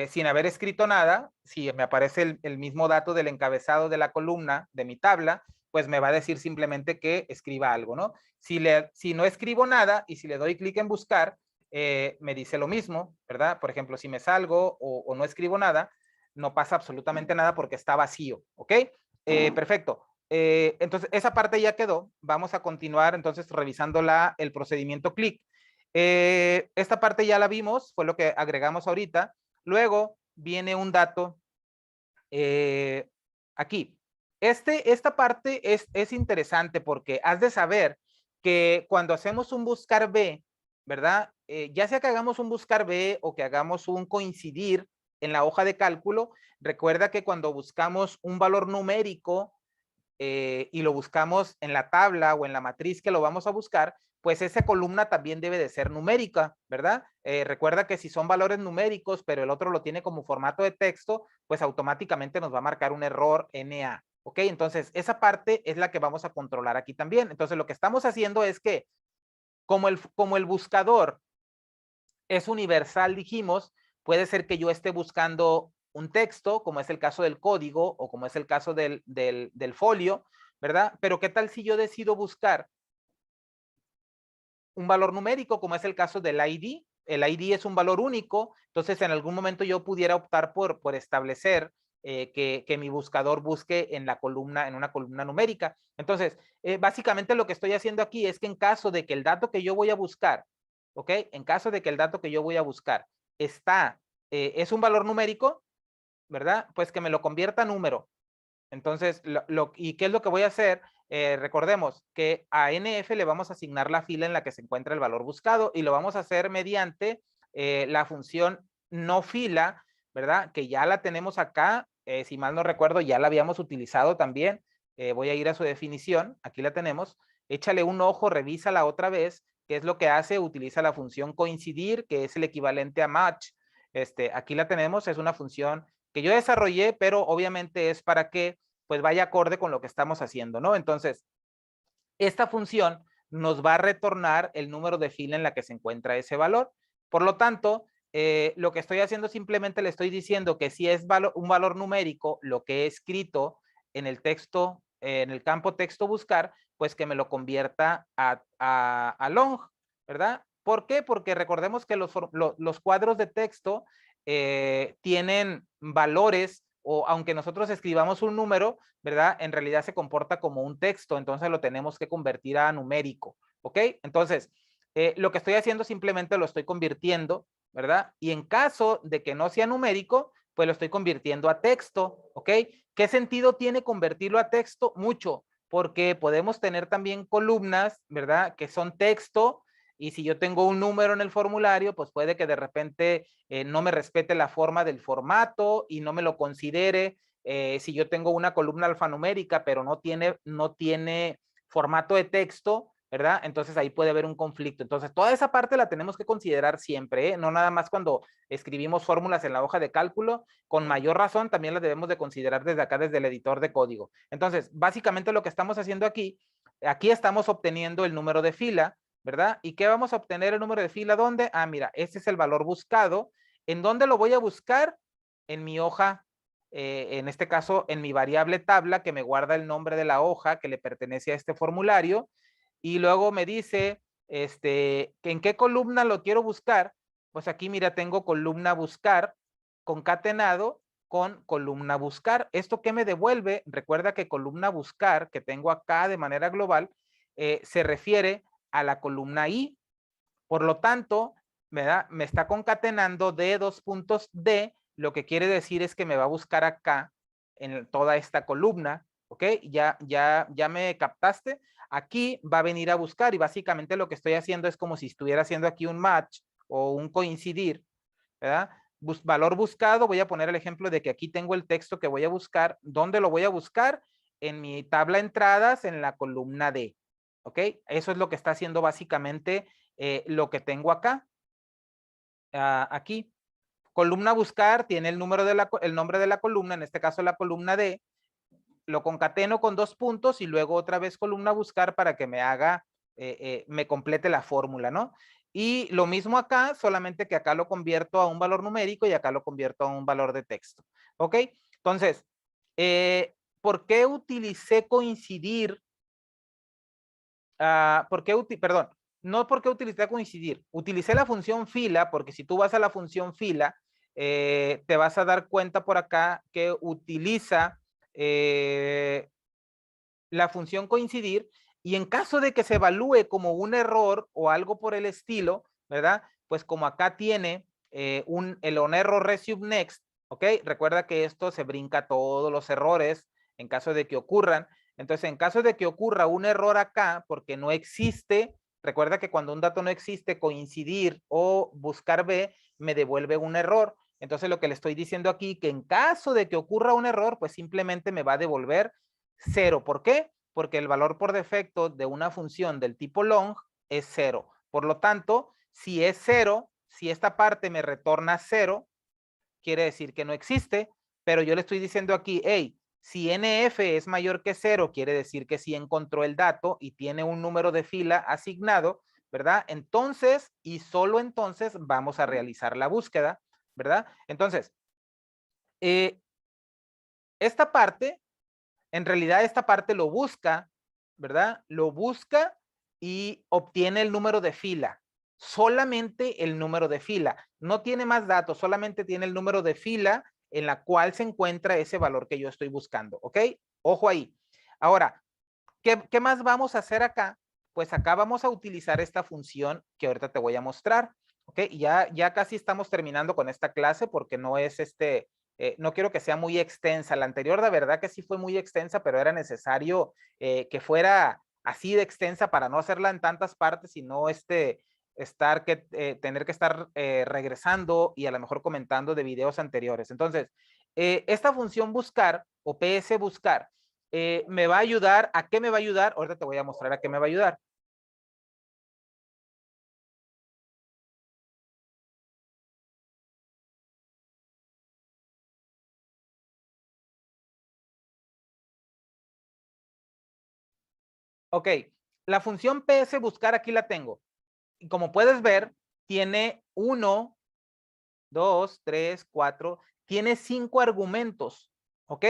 sin haber escrito nada, si me aparece el mismo dato del encabezado de la columna de mi tabla, pues me va a decir simplemente que escriba algo, ¿no? Si no escribo nada y si le doy clic en buscar, me dice lo mismo, ¿verdad? Por ejemplo, si me salgo o no escribo nada, no pasa absolutamente nada porque está vacío, ¿ok? Perfecto. Entonces, esa parte ya quedó. Vamos a continuar entonces revisando el procedimiento clic. Esta parte ya la vimos, fue lo que agregamos ahorita. Luego viene un dato aquí. Esta parte es interesante porque has de saber que cuando hacemos un buscar B, ¿verdad? Ya sea que hagamos un buscar B o que hagamos un coincidir en la hoja de cálculo, recuerda que cuando buscamos un valor numérico y lo buscamos en la tabla o en la matriz que lo vamos a buscar, pues esa columna también debe de ser numérica, ¿verdad? Recuerda que si son valores numéricos, pero el otro lo tiene como formato de texto, pues automáticamente nos va a marcar un error NA, ¿ok? Entonces, esa parte es la que vamos a controlar aquí también. Entonces, lo que estamos haciendo es que, como el buscador es universal, dijimos, puede ser que yo esté buscando un texto, como es el caso del código o como es el caso del folio, ¿verdad? Pero ¿qué tal si yo decido buscar un valor numérico, como es el caso del ID? El ID es un valor único, entonces en algún momento yo pudiera optar por establecer que mi buscador busque en la columna, en una columna numérica. Entonces, básicamente lo que estoy haciendo aquí es que en caso de que el dato que yo voy a buscar, ¿ok? En caso de que el dato que yo voy a buscar es un valor numérico, ¿verdad? Pues que me lo convierta a número. Entonces, ¿y qué es lo que voy a hacer? Recordemos que a NF le vamos a asignar la fila en la que se encuentra el valor buscado y lo vamos a hacer mediante la función no fila, ¿verdad? Que ya la tenemos acá, si mal no recuerdo, ya la habíamos utilizado también. Voy a ir a su definición, aquí la tenemos. Échale un ojo, revísala otra vez. ¿Qué es lo que hace? Utiliza la función coincidir, que es el equivalente a match. Aquí la tenemos, es una función que yo desarrollé, pero obviamente es para que pues vaya acorde con lo que estamos haciendo, ¿no? Entonces, esta función nos va a retornar el número de fila en la que se encuentra ese valor. Por lo tanto, lo que estoy haciendo simplemente le estoy diciendo que si es un valor numérico, lo que he escrito en el texto, en el campo texto buscar, pues que me lo convierta a long, ¿verdad? ¿Por qué? Porque recordemos que los cuadros de texto tienen valores, o aunque nosotros escribamos un número, ¿verdad? En realidad se comporta como un texto, entonces lo tenemos que convertir a numérico, ¿ok? Entonces, lo que estoy haciendo simplemente lo estoy convirtiendo, ¿verdad? Y en caso de que no sea numérico, pues lo estoy convirtiendo a texto, ¿ok? ¿Qué sentido tiene convertirlo a texto? Mucho, porque podemos tener también columnas, ¿verdad? Que son texto, y si yo tengo un número en el formulario, pues puede que de repente no me respete la forma del formato y no me lo considere. Si yo tengo una columna alfanumérica, pero no tiene formato de texto, ¿verdad? Entonces ahí puede haber un conflicto. Entonces toda esa parte la tenemos que considerar siempre, ¿eh? No nada más cuando escribimos fórmulas en la hoja de cálculo, con mayor razón también las debemos de considerar desde acá, desde el editor de código. Entonces, básicamente lo que estamos haciendo aquí estamos obteniendo el número de fila, ¿verdad? ¿Y qué vamos a obtener el número de fila? ¿Dónde? Ah, mira, este es el valor buscado. ¿En dónde lo voy a buscar? En mi hoja, en este caso, en mi variable tabla que me guarda el nombre de la hoja que le pertenece a este formulario. Y luego me dice, ¿en qué columna lo quiero buscar? Pues aquí, mira, tengo columna buscar concatenado con columna buscar. ¿Esto qué me devuelve? Recuerda que columna buscar que tengo acá de manera global se refiere a la columna I. Por lo tanto, me está concatenando de dos puntos D, lo que quiere decir es que me va a buscar acá en toda esta columna, ¿ok? Ya me captaste. Aquí va a venir a buscar y básicamente lo que estoy haciendo es como si estuviera haciendo aquí un match o un coincidir, ¿verdad? Valor buscado, voy a poner el ejemplo de que aquí tengo el texto que voy a buscar. ¿Dónde lo voy a buscar? En mi tabla entradas en la columna D, ¿ok? Eso es lo que está haciendo básicamente lo que tengo acá, aquí. Columna buscar tiene el nombre de la columna, en este caso la columna D, lo concateno con dos puntos y luego otra vez columna buscar para que me complete la fórmula, ¿no? Y lo mismo acá, solamente que acá lo convierto a un valor numérico y acá lo convierto a un valor de texto, ¿ok? Entonces, ¿por qué utilicé coincidir? Perdón, no porque utilicé coincidir, utilicé la función fila, porque si tú vas a la función fila, te vas a dar cuenta por acá que utiliza la función coincidir, y en caso de que se evalúe como un error o algo por el estilo, ¿verdad? Pues como acá tiene el on error resume next, ¿ok? Recuerda que esto se brinca todos los errores en caso de que ocurran. Entonces, en caso de que ocurra un error acá, porque no existe, recuerda que cuando un dato no existe, coincidir o buscar B me devuelve un error. Entonces, lo que le estoy diciendo aquí, que en caso de que ocurra un error, pues simplemente me va a devolver 0. ¿Por qué? Porque el valor por defecto de una función del tipo long es 0. Por lo tanto, si es 0, si esta parte me retorna 0, quiere decir que no existe, pero yo le estoy diciendo aquí, hey, si NF es mayor que 0, quiere decir que sí encontró el dato y tiene un número de fila asignado, ¿verdad? Entonces, y solo entonces, vamos a realizar la búsqueda, ¿verdad? Entonces, esta parte en realidad esta parte lo busca, ¿verdad? Lo busca y obtiene el número de fila. Solamente el número de fila. No tiene más datos, solamente tiene el número de fila en la cual se encuentra ese valor que yo estoy buscando, ¿ok? Ojo ahí. Ahora, ¿qué más vamos a hacer acá? Pues acá vamos a utilizar esta función que ahorita te voy a mostrar, ¿ok? Y ya casi estamos terminando con esta clase porque no es no quiero que sea muy extensa. La anterior, la verdad que sí fue muy extensa, pero era necesario que fuera así de extensa para no hacerla en tantas partes y no tener que estar regresando y a lo mejor comentando de videos anteriores. Entonces, esta función buscar o PS buscar me va a ayudar. ¿A qué me va a ayudar? Ahorita te voy a mostrar a qué me va a ayudar. Ok, la función PS buscar aquí la tengo. Y como puedes ver, tiene 1, 2, 3, 4, tiene 5 argumentos, ¿ok?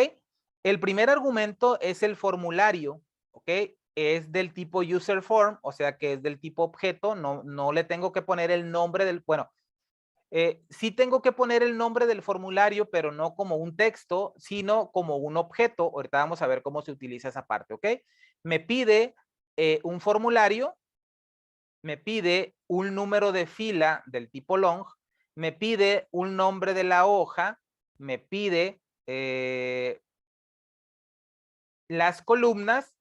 El primer argumento es el formulario, ¿ok? Es del tipo user form, o sea que es del tipo objeto, no le tengo que poner el nombre bueno, sí tengo que poner el nombre del formulario, pero no como un texto, sino como un objeto. Ahorita vamos a ver cómo se utiliza esa parte, ¿ok? Me pide un formulario, me pide un número de fila del tipo long, me pide un nombre de la hoja, me pide las columnas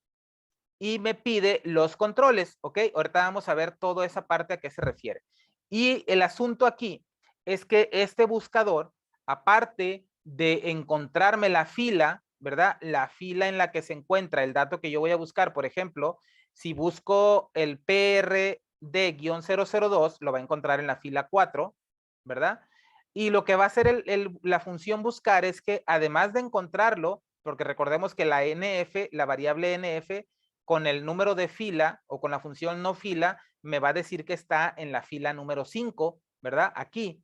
y me pide los controles, ¿ok? Ahorita vamos a ver toda esa parte a qué se refiere. Y el asunto aquí es que este buscador, aparte de encontrarme la fila, ¿verdad? La fila en la que se encuentra el dato que yo voy a buscar, por ejemplo, si busco el PRD-002, lo va a encontrar en la fila 4, ¿verdad? Y lo que va a hacer la función buscar es que además de encontrarlo, porque recordemos que la NF, la variable NF, con el número de fila o con la función no fila, me va a decir que está en la fila número 5, ¿verdad? Aquí.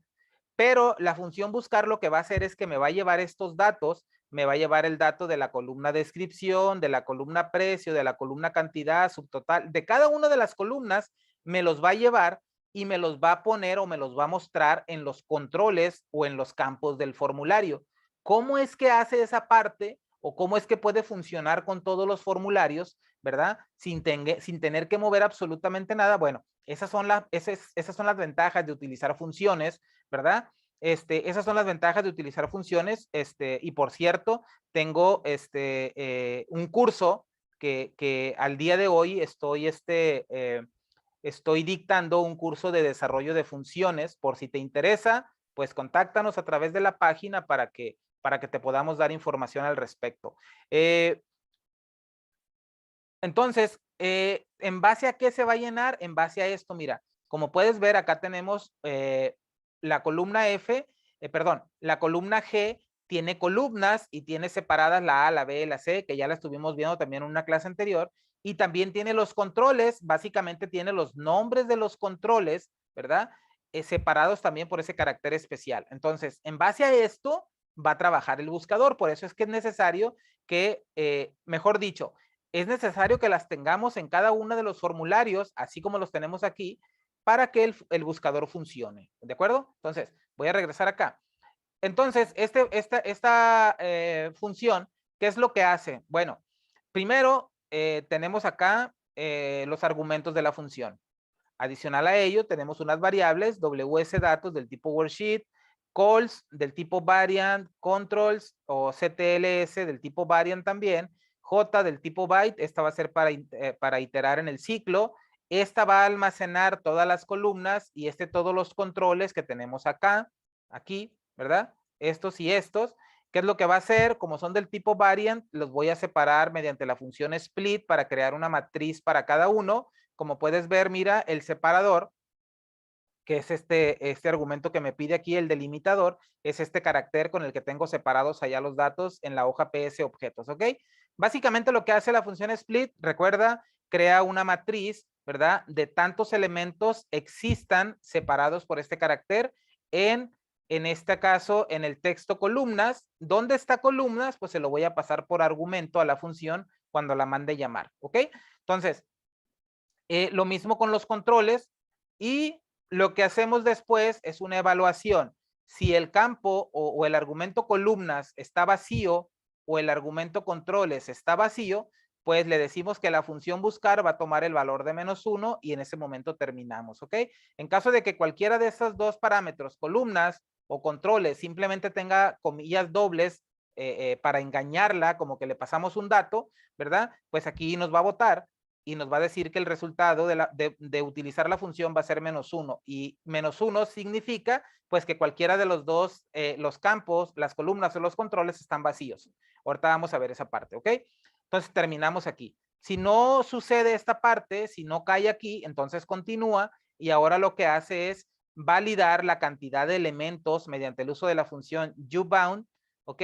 Pero la función buscar lo que va a hacer es que me va a llevar estos datos, me va a llevar el dato de la columna descripción, de la columna precio, de la columna cantidad, subtotal, de cada una de las columnas me los va a llevar y me los va a poner o me los va a mostrar en los controles o en los campos del formulario. ¿Cómo es que hace esa parte o cómo es que puede funcionar con todos los formularios, ¿verdad? Sin tener que mover absolutamente nada. Bueno, esas son las ventajas de utilizar funciones, ¿verdad? Esas son las ventajas de utilizar funciones. Y por cierto, tengo un curso que al día de hoy estoy dictando un curso de desarrollo de funciones. Por si te interesa, pues contáctanos a través de la página para que te podamos dar información al respecto. Entonces, ¿en base a qué se va a llenar? En base a esto, mira, como puedes ver, acá tenemos la columna la columna G tiene columnas y tiene separadas la A, la B, la C, que ya la estuvimos viendo también en una clase anterior, y también tiene los controles, básicamente tiene los nombres de los controles, ¿verdad? Separados también por ese carácter especial. Entonces, en base a esto, va a trabajar el buscador, por eso es que es necesario que, mejor dicho, es necesario que las tengamos en cada uno de los formularios, así como los tenemos aquí, para que el buscador funcione. ¿De acuerdo? Entonces, voy a regresar acá. Entonces, esta función, ¿qué es lo que hace? Bueno, primero tenemos acá los argumentos de la función. Adicional a ello, tenemos unas variables, WS datos del tipo worksheet, calls del tipo variant, controls o CTLS del tipo variant también, J del tipo byte, esta va a ser para iterar en el ciclo, esta va a almacenar todas las columnas y todos los controles que tenemos acá, aquí, ¿verdad? Estos y estos. ¿Qué es lo que va a hacer? Como son del tipo variant, los voy a separar mediante la función split para crear una matriz para cada uno. Como puedes ver, mira, el separador, que es este argumento que me pide aquí, el delimitador, es este carácter con el que tengo separados allá los datos en la hoja PS objetos, ¿ok? Básicamente lo que hace la función split, recuerda, crea una matriz, ¿verdad? De tantos elementos existan separados por este carácter en en este caso, en el texto columnas. ¿Dónde está columnas? Pues se lo voy a pasar por argumento a la función cuando la mande llamar, ¿ok? Entonces, lo mismo con los controles y lo que hacemos después es una evaluación. Si el campo o el argumento columnas está vacío o el argumento controles está vacío, pues le decimos que la función buscar va a tomar el valor de -1 y en ese momento terminamos, ¿ok? En caso de que cualquiera de esos dos parámetros, columnas o controles, simplemente tenga comillas dobles para engañarla, como que le pasamos un dato, ¿verdad? Pues aquí nos va a botar y nos va a decir que el resultado de utilizar la función va a ser -1 y -1 significa pues que cualquiera de los dos, los campos, las columnas o los controles están vacíos. Ahorita vamos a ver esa parte, ¿ok? Entonces terminamos aquí. Si no sucede esta parte, si no cae aquí, entonces continúa y ahora lo que hace es validar la cantidad de elementos mediante el uso de la función uBound, ¿ok?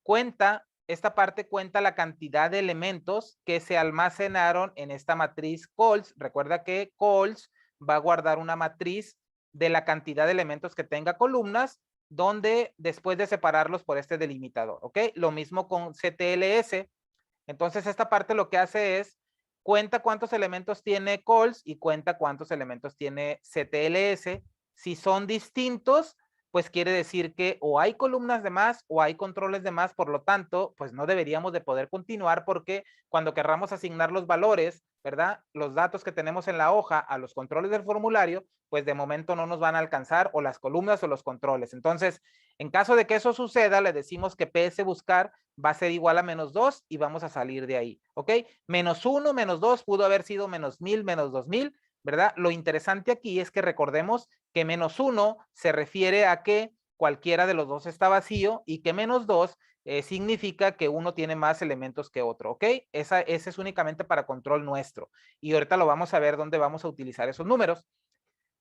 Cuenta, esta parte cuenta la cantidad de elementos que se almacenaron en esta matriz calls. Recuerda que calls va a guardar una matriz de la cantidad de elementos que tenga columnas, donde después de separarlos por este delimitador, ¿ok? Lo mismo con CTLS. Entonces esta parte lo que hace es cuenta cuántos elementos tiene calls y cuenta cuántos elementos tiene CTLS. Si son distintos, pues quiere decir que o hay columnas de más o hay controles de más, por lo tanto, pues no deberíamos de poder continuar porque cuando querramos asignar los valores, ¿verdad? Los datos que tenemos en la hoja a los controles del formulario, pues de momento no nos van a alcanzar o las columnas o los controles. Entonces, en caso de que eso suceda, le decimos que PS buscar va a ser igual a -2 y vamos a salir de ahí, ¿ok? -1, -2 pudo haber sido -1000, -2000, ¿verdad? Lo interesante aquí es que recordemos que -1 se refiere a que cualquiera de los dos está vacío y que -2 significa que uno tiene más elementos que otro, ¿ok? Ese es únicamente para control nuestro. Y ahorita lo vamos a ver dónde vamos a utilizar esos números.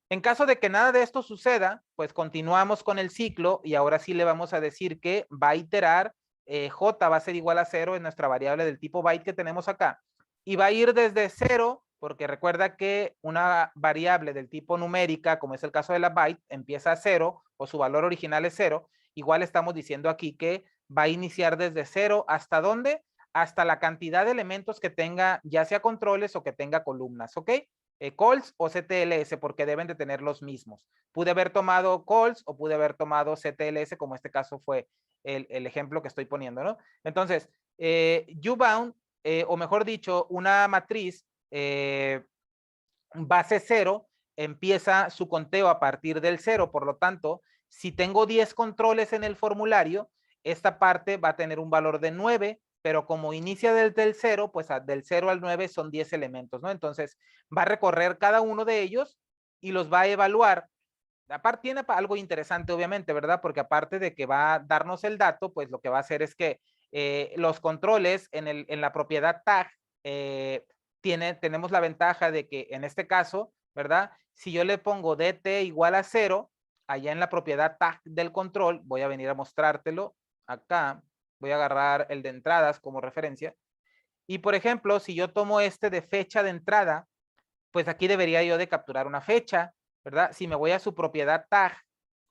En caso de que nada de esto suceda, pues continuamos con el ciclo y ahora sí le vamos a decir que va a iterar, j va a ser igual a 0 en nuestra variable del tipo byte que tenemos acá. Y va a ir desde 0, porque recuerda que una variable del tipo numérica, como es el caso de la byte, empieza a 0 o su valor original es 0. Igual estamos diciendo aquí que va a iniciar desde 0 ¿hasta dónde? Hasta la cantidad de elementos que tenga, ya sea controles o que tenga columnas, ¿ok? Calls o CTLS porque deben de tener los mismos. Pude haber tomado calls o pude haber tomado CTLS como este caso fue el ejemplo que estoy poniendo, ¿no? Entonces, uBound, o mejor dicho, una matriz base 0 empieza su conteo a partir del 0, por lo tanto, si tengo 10 controles en el formulario, esta parte va a tener un valor de 9, pero como inicia desde el 0, pues del 0 al 9 son 10 elementos, ¿no? Entonces, va a recorrer cada uno de ellos y los va a evaluar. Aparte tiene algo interesante, obviamente, ¿verdad? Porque aparte de que va a darnos el dato, pues lo que va a hacer es que los controles en la propiedad tag tenemos la ventaja de que en este caso, ¿verdad? Si yo le pongo dt igual a 0, allá en la propiedad tag del control, voy a venir a mostrártelo acá, voy a agarrar el de entradas como referencia. Y por ejemplo, si yo tomo este de fecha de entrada, pues aquí debería yo de capturar una fecha, ¿verdad? Si me voy a su propiedad tag,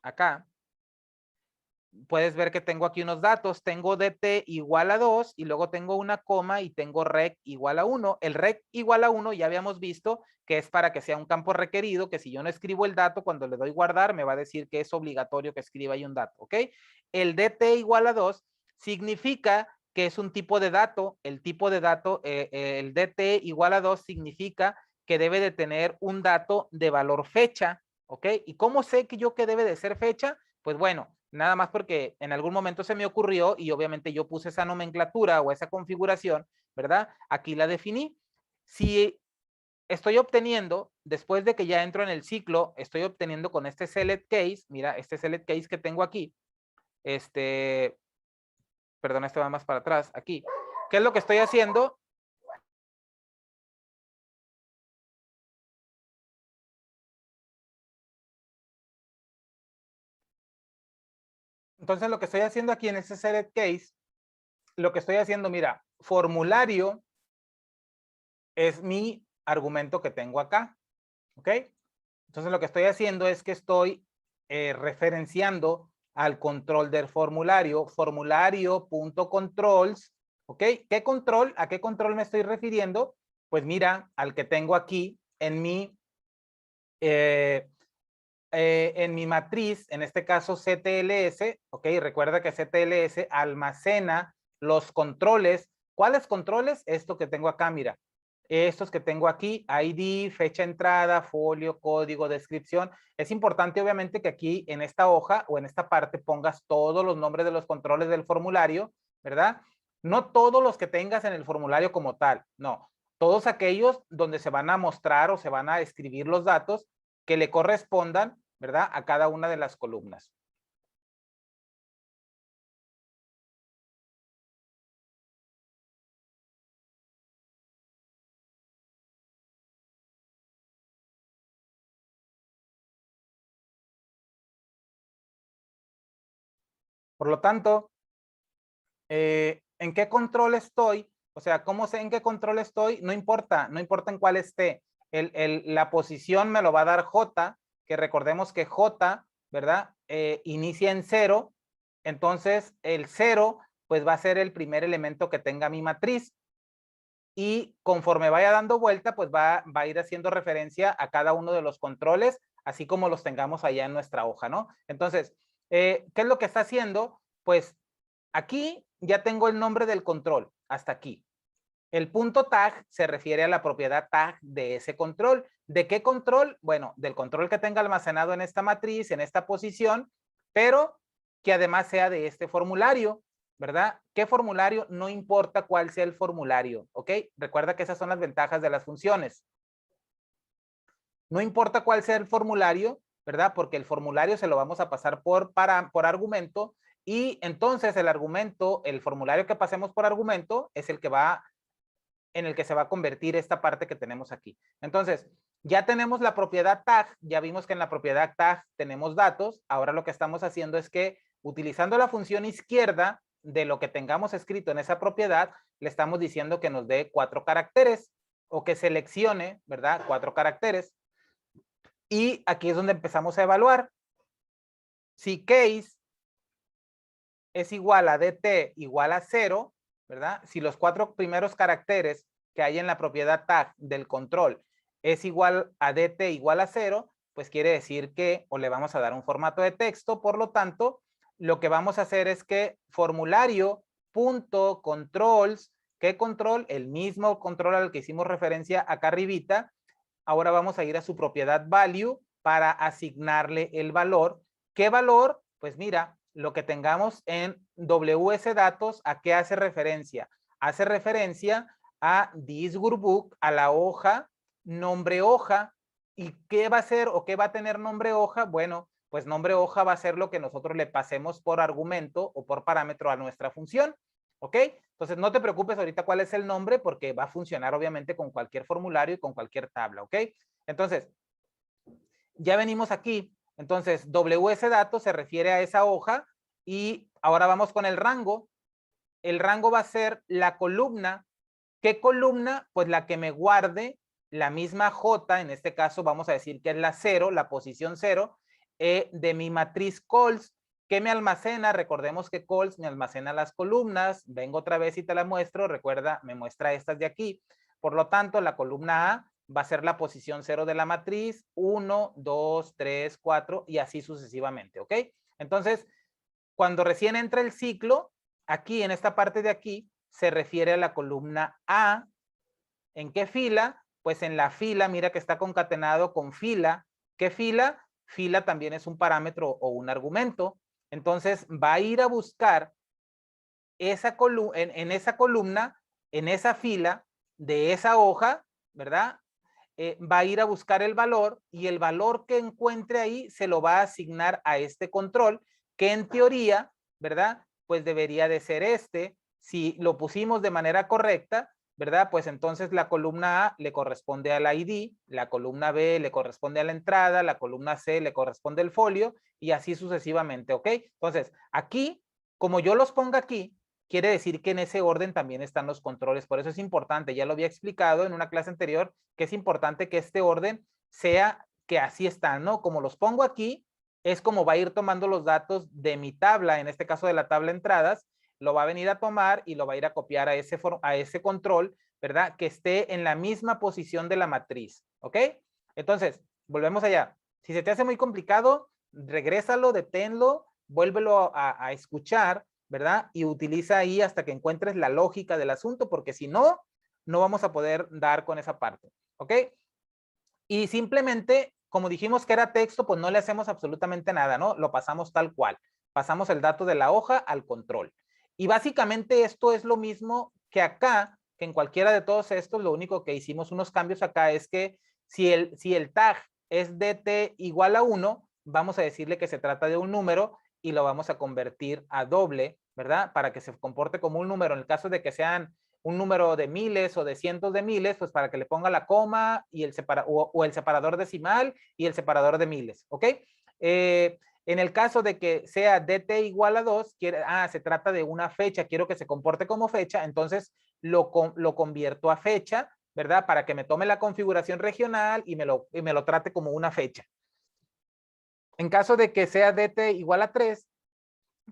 acá, puedes ver que tengo aquí unos datos, tengo dt igual a 2 y luego tengo una coma y tengo rec igual a 1. El rec igual a 1 ya habíamos visto que es para que sea un campo requerido, que si yo no escribo el dato, cuando le doy guardar, me va a decir que es obligatorio que escriba ahí un dato, ¿ok? El dt igual a 2 significa que es un tipo de dato, el tipo de dato, el dt igual a 2 significa que debe de tener un dato de valor fecha, ¿ok? ¿Y cómo sé que yo que debe de ser fecha? Pues bueno, nada más porque en algún momento se me ocurrió y obviamente yo puse esa nomenclatura o esa configuración, ¿verdad? Aquí la definí. Si estoy obteniendo, después de que ya entro en el ciclo, estoy obteniendo con este select case, mira, este select case que tengo aquí, perdón, este va más para atrás, aquí. ¿Qué es lo que estoy haciendo? Entonces lo que estoy haciendo aquí en este select case, lo que estoy haciendo, mira, formulario es mi argumento que tengo acá, ¿ok? Entonces lo que estoy haciendo es que estoy referenciando al control del formulario, formulario.controls, ¿ok? ¿Qué control? ¿A qué control me estoy refiriendo? Pues mira, al que tengo aquí en mi matriz, en este caso CTLS, ¿ok? Recuerda que CTLS almacena los controles. ¿Cuáles controles? Esto que tengo acá, mira. Estos que tengo aquí, ID, fecha de entrada, folio, código, descripción. Es importante, obviamente, que aquí en esta hoja o en esta parte pongas todos los nombres de los controles del formulario, ¿verdad? No todos los que tengas en el formulario como tal, no. Todos aquellos donde se van a mostrar o se van a escribir los datos que le correspondan, ¿verdad? A cada una de las columnas. Por lo tanto, ¿en qué control estoy? O sea, ¿cómo sé en qué control estoy? No importa, no importa en cuál esté. La posición me lo va a dar J, que recordemos que J, ¿verdad? Inicia en 0. Entonces, el 0, pues va a ser el primer elemento que tenga mi matriz. Y conforme vaya dando vuelta, pues va a ir haciendo referencia a cada uno de los controles, así como los tengamos allá en nuestra hoja, ¿no? Entonces, ¿qué es lo que está haciendo? Pues aquí ya tengo el nombre del control, hasta aquí. El punto tag se refiere a la propiedad tag de ese control. ¿De qué control? Bueno, del control que tenga almacenado en esta matriz, en esta posición, pero que además sea de este formulario, ¿verdad? ¿Qué formulario? No importa cuál sea el formulario, ¿ok? Recuerda que esas son las ventajas de las funciones. No importa cuál sea el formulario, ¿verdad? Porque el formulario se lo vamos a pasar por argumento y entonces el argumento, el formulario que pasemos por argumento es el que va, en el que se va a convertir esta parte que tenemos aquí. Entonces, ya tenemos la propiedad tag, ya vimos que en la propiedad tag tenemos datos, ahora lo que estamos haciendo es que utilizando la función izquierda de lo que tengamos escrito en esa propiedad, le estamos diciendo que nos dé 4 caracteres o que seleccione, ¿verdad? 4 caracteres. Y aquí es donde empezamos a evaluar. Si case es igual a dt igual a 0, ¿verdad? Si los 4 primeros caracteres que hay en la propiedad tag del control es igual a dt igual a 0, pues quiere decir que o le vamos a dar un formato de texto, por lo tanto, lo que vamos a hacer es que formulario.controls, ¿qué control? El mismo control al que hicimos referencia acá arribita. Ahora vamos a ir a su propiedad value para asignarle el valor. ¿Qué valor? Pues mira, lo que tengamos en WS datos, ¿a qué hace referencia? Hace referencia a this workbook, a la hoja, nombre hoja. ¿Y qué va a ser o qué va a tener nombre hoja? Bueno, pues nombre hoja va a ser lo que nosotros le pasemos por argumento o por parámetro a nuestra función. ¿Ok? Entonces, no te preocupes ahorita cuál es el nombre porque va a funcionar obviamente con cualquier formulario y con cualquier tabla. ¿Ok? Entonces, ya venimos aquí. Entonces, WS datos se refiere a esa hoja y ahora vamos con el rango. El rango va a ser la columna. ¿Qué columna? Pues la que me guarde la misma J, en este caso vamos a decir que es la 0, la posición 0, de mi matriz calls. ¿Qué me almacena? Recordemos que calls me almacena las columnas. Vengo otra vez y te la muestro. Recuerda, me muestra estas de aquí. Por lo tanto, la columna A va a ser la posición 0 de la matriz, 1, 2, 3, 4 y así sucesivamente, ¿ok? Entonces, cuando recién entra el ciclo, aquí en esta parte de aquí, se refiere a la columna A. ¿En qué fila? Pues en la fila, mira que está concatenado con fila. ¿Qué fila? Fila también es un parámetro o un argumento. Entonces va a ir a buscar esa en esa columna, en esa fila de esa hoja, ¿verdad? Va a ir a buscar el valor y el valor que encuentre ahí se lo va a asignar a este control, que en teoría, ¿verdad? Pues debería de ser este. Si lo pusimos de manera correcta, ¿verdad? Pues entonces la columna A le corresponde al ID, la columna B le corresponde a la entrada, la columna C le corresponde al folio y así sucesivamente, ¿ok? Entonces, aquí, como yo los ponga aquí, quiere decir que en ese orden también están los controles. Por eso es importante, ya lo había explicado en una clase anterior, que es importante que este orden sea que así están, ¿no? Como los pongo aquí, es como va a ir tomando los datos de mi tabla, en este caso de la tabla de entradas, lo va a venir a tomar y lo va a ir a copiar a ese control, ¿verdad? Que esté en la misma posición de la matriz, ¿ok? Entonces, volvemos allá. Si se te hace muy complicado, regrésalo, deténlo, vuélvelo a escuchar, ¿verdad? Y utiliza ahí hasta que encuentres la lógica del asunto, porque si no, no vamos a poder dar con esa parte, ¿ok? Y simplemente, como dijimos que era texto, pues no le hacemos absolutamente nada, ¿no? Lo pasamos tal cual. Pasamos el dato de la hoja al control. Y básicamente esto es lo mismo que acá, que en cualquiera de todos estos, lo único que hicimos unos cambios acá es que si el tag es dt igual a 1, vamos a decirle que se trata de un número y lo vamos a convertir a doble, ¿verdad? Para que se comporte como un número. En el caso de que sean un número de miles o de cientos de miles, pues para que le ponga la coma y el el separador decimal y el separador de miles, ¿ok? En el caso de que sea dt igual a 2, se trata de una fecha, quiero que se comporte como fecha, entonces lo convierto a fecha, ¿verdad? Para que me tome la configuración regional y me lo trate como una fecha. En caso de que sea dt igual a 3,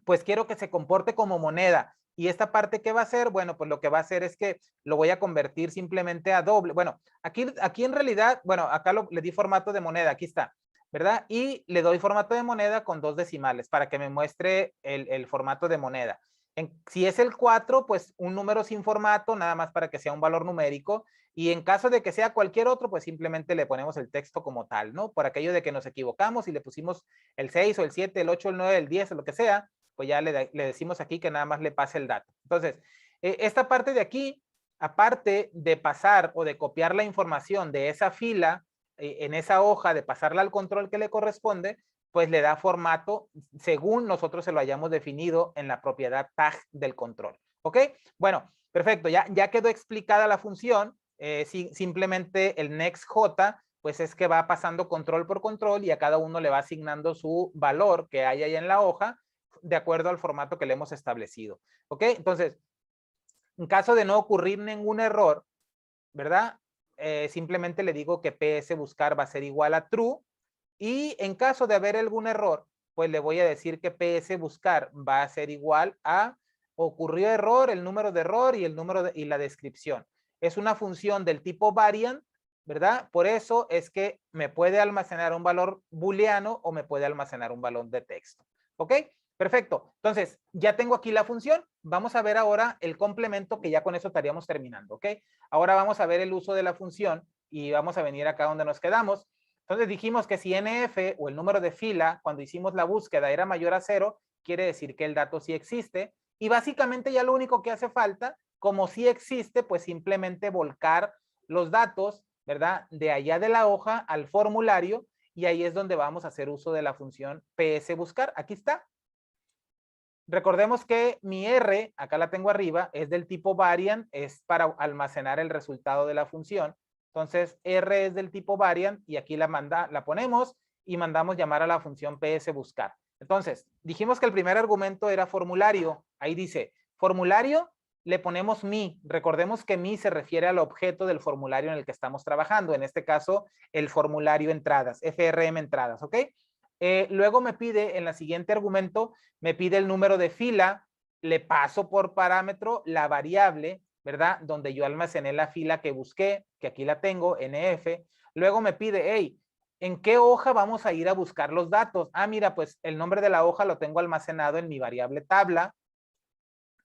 pues quiero que se comporte como moneda. Y esta parte, ¿qué va a hacer? Bueno, pues lo que va a hacer es que lo voy a convertir simplemente a doble. Bueno, aquí en realidad, bueno, acá le di formato de moneda, aquí está, ¿verdad? Y le doy formato de moneda con 2 decimales para que me muestre el formato de moneda. Si es el 4, pues un número sin formato, nada más para que sea un valor numérico. Y en caso de que sea cualquier otro, pues simplemente le ponemos el texto como tal, ¿no? Por aquello de que nos equivocamos y le pusimos el 6 o el 7, el 8, el 9, el 10, o lo que sea, pues ya le decimos aquí que nada más le pase el dato. Entonces, esta parte de aquí, aparte de pasar o de copiar la información de esa fila en esa hoja, de pasarla al control que le corresponde, pues le da formato según nosotros se lo hayamos definido en la propiedad tag del control. ¿Ok? Bueno, perfecto. Ya quedó explicada la función. Simplemente el nextj pues es que va pasando control por control y a cada uno le va asignando su valor que hay ahí en la hoja de acuerdo al formato que le hemos establecido. ¿Ok? Entonces, en caso de no ocurrir ningún error, ¿verdad? Simplemente le digo que ps buscar va a ser igual a true y en caso de haber algún error, pues le voy a decir que ps buscar va a ser igual a ocurrió error, el número de error y el número y la descripción. Es una función del tipo variant, ¿verdad? Por eso es que me puede almacenar un valor booleano o me puede almacenar un valor de texto. ¿Ok? Perfecto. Entonces, ya tengo aquí la función. Vamos a ver ahora el complemento que ya con eso estaríamos terminando. ¿Ok? Ahora vamos a ver el uso de la función y vamos a venir acá donde nos quedamos. Entonces dijimos que si NF o el número de fila cuando hicimos la búsqueda era mayor a 0, quiere decir que el dato sí existe. Y básicamente ya lo único que hace falta, como sí existe, pues simplemente volcar los datos, ¿verdad? De allá de la hoja al formulario y ahí es donde vamos a hacer uso de la función ps buscar. Aquí está. Recordemos que mi R, acá la tengo arriba, es del tipo variant, es para almacenar el resultado de la función. Entonces, R es del tipo variant y aquí la ponemos y mandamos llamar a la función ps buscar. Entonces, dijimos que el primer argumento era formulario. Ahí dice, formulario, le ponemos mi. Recordemos que mi se refiere al objeto del formulario en el que estamos trabajando. En este caso, el formulario entradas, FRM entradas, ¿ok? Luego me pide, en el siguiente argumento, me pide el número de fila, le paso por parámetro la variable, ¿verdad? Donde yo almacené la fila que busqué, que aquí la tengo, NF. Luego me pide, hey, ¿en qué hoja vamos a ir a buscar los datos? Ah, mira, pues el nombre de la hoja lo tengo almacenado en mi variable tabla.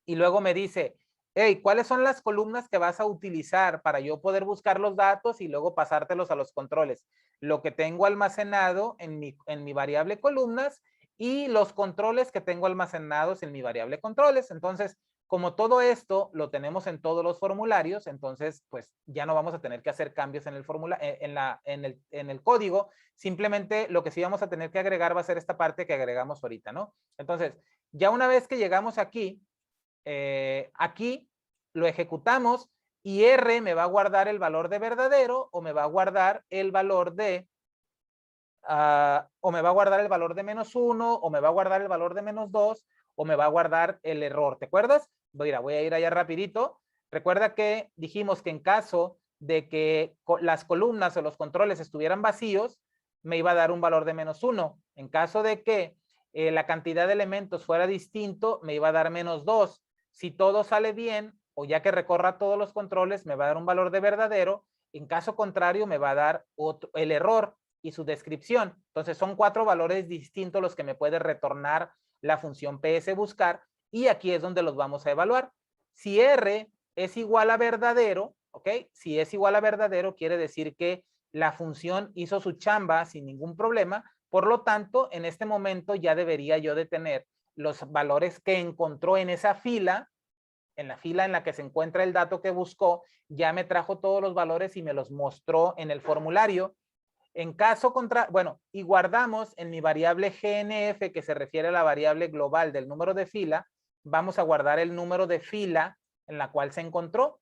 Y luego me dice, hey, ¿cuáles son las columnas que vas a utilizar para yo poder buscar los datos y luego pasártelos a los controles? Lo que tengo almacenado en mi variable columnas y los controles que tengo almacenados en mi variable controles. Entonces, como todo esto lo tenemos en todos los formularios, entonces pues ya no vamos a tener que hacer cambios en el en el código. Simplemente lo que sí vamos a tener que agregar va a ser esta parte que agregamos ahorita, ¿no? Entonces, ya una vez que llegamos aquí, aquí lo ejecutamos y R me va a guardar el valor de verdadero o me va a guardar el valor de o me va a guardar el valor de -1 o me va a guardar el valor de -2 o me va a guardar el error. ¿Te acuerdas? Mira, voy a ir allá rapidito. Recuerda que dijimos que en caso de que las columnas o los controles estuvieran vacíos, me iba a dar un valor de -1. En caso de que la cantidad de elementos fuera distinto, me iba a dar -2. Si todo sale bien, o ya que recorra todos los controles, me va a dar un valor de verdadero. En caso contrario, me va a dar el error y su descripción. Entonces, son 4 valores distintos los que me puede retornar la función psBuscar, y aquí es donde los vamos a evaluar. Si R es igual a verdadero, ¿ok? Si es igual a verdadero, quiere decir que la función hizo su chamba sin ningún problema. Por lo tanto, en este momento ya debería yo de tener los valores que encontró en esa fila, en la fila en la que se encuentra el dato que buscó, ya me trajo todos los valores y me los mostró en el formulario. En caso contrario, bueno, y guardamos en mi variable GNF, que se refiere a la variable global del número de fila, vamos a guardar el número de fila en la cual se encontró.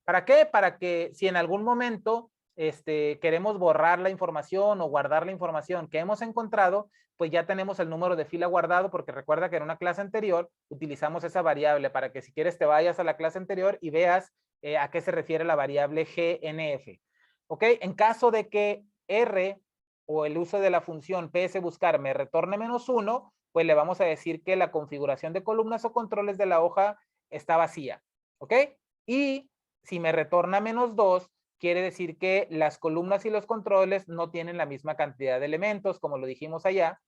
¿Para qué? Para que si en algún momento queremos borrar la información o guardar la información que hemos encontrado, pues ya tenemos el número de fila guardado, porque recuerda que en una clase anterior utilizamos esa variable para que si quieres te vayas a la clase anterior y veas a qué se refiere la variable GNF. ¿Ok? En caso de que R o el uso de la función psBuscar me retorne -1, pues le vamos a decir que la configuración de columnas o controles de la hoja está vacía. ¿Ok? Y si me retorna -2, quiere decir que las columnas y los controles no tienen la misma cantidad de elementos, como lo dijimos allá.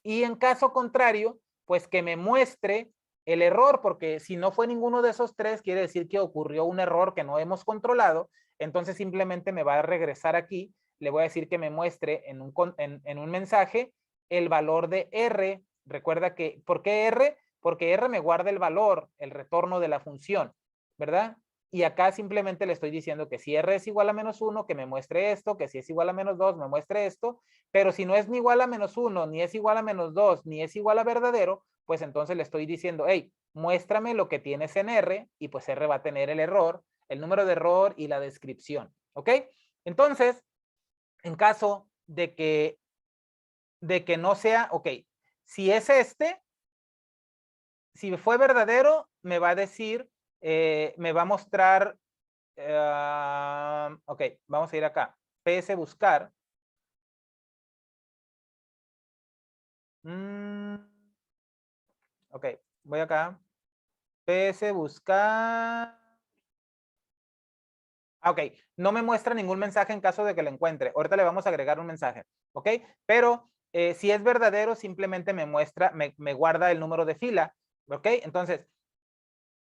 Y en caso contrario, pues que me muestre el error, porque si no fue ninguno de esos 3, quiere decir que ocurrió un error que no hemos controlado. Entonces simplemente me va a regresar aquí, le voy a decir que me muestre en un mensaje el valor de R. Recuerda que, ¿por qué R? Porque R me guarda el valor, el retorno de la función, ¿verdad? Y acá simplemente le estoy diciendo que si R es igual a -1, que me muestre esto, que si es igual a -2, me muestre esto, pero si no es ni igual a -1, ni es igual a -2, ni es igual a verdadero, pues entonces le estoy diciendo, hey, muéstrame lo que tienes en R, y pues R va a tener el error, el número de error y la descripción, ¿ok? Entonces, en caso de que no sea, ok, si es si fue verdadero, me va a decir, me va a mostrar, ok, vamos a ir acá, psBuscar. Ok, voy acá, psBuscar. Ok, no me muestra ningún mensaje en caso de que lo encuentre. Ahorita le vamos a agregar un mensaje, ¿ok? Pero si es verdadero, simplemente me muestra, me guarda el número de fila, ¿ok? Entonces,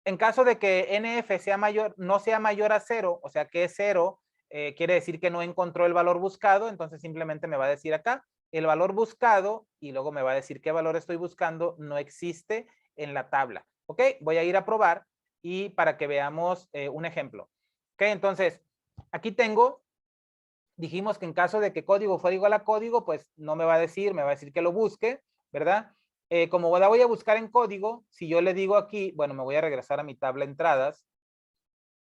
en caso de que NF sea mayor, no sea mayor a 0, o sea que es 0, quiere decir que no encontró el valor buscado, entonces simplemente me va a decir acá, el valor buscado, y luego me va a decir qué valor estoy buscando, no existe en la tabla. ¿Ok? Voy a ir a probar y para que veamos un ejemplo. ¿Ok? Entonces, aquí tengo, dijimos que en caso de que código fuera igual a código, pues no me va a decir, me va a decir que lo busque, ¿verdad? Como la voy a buscar en código, si yo le digo aquí, bueno, me voy a regresar a mi tabla entradas,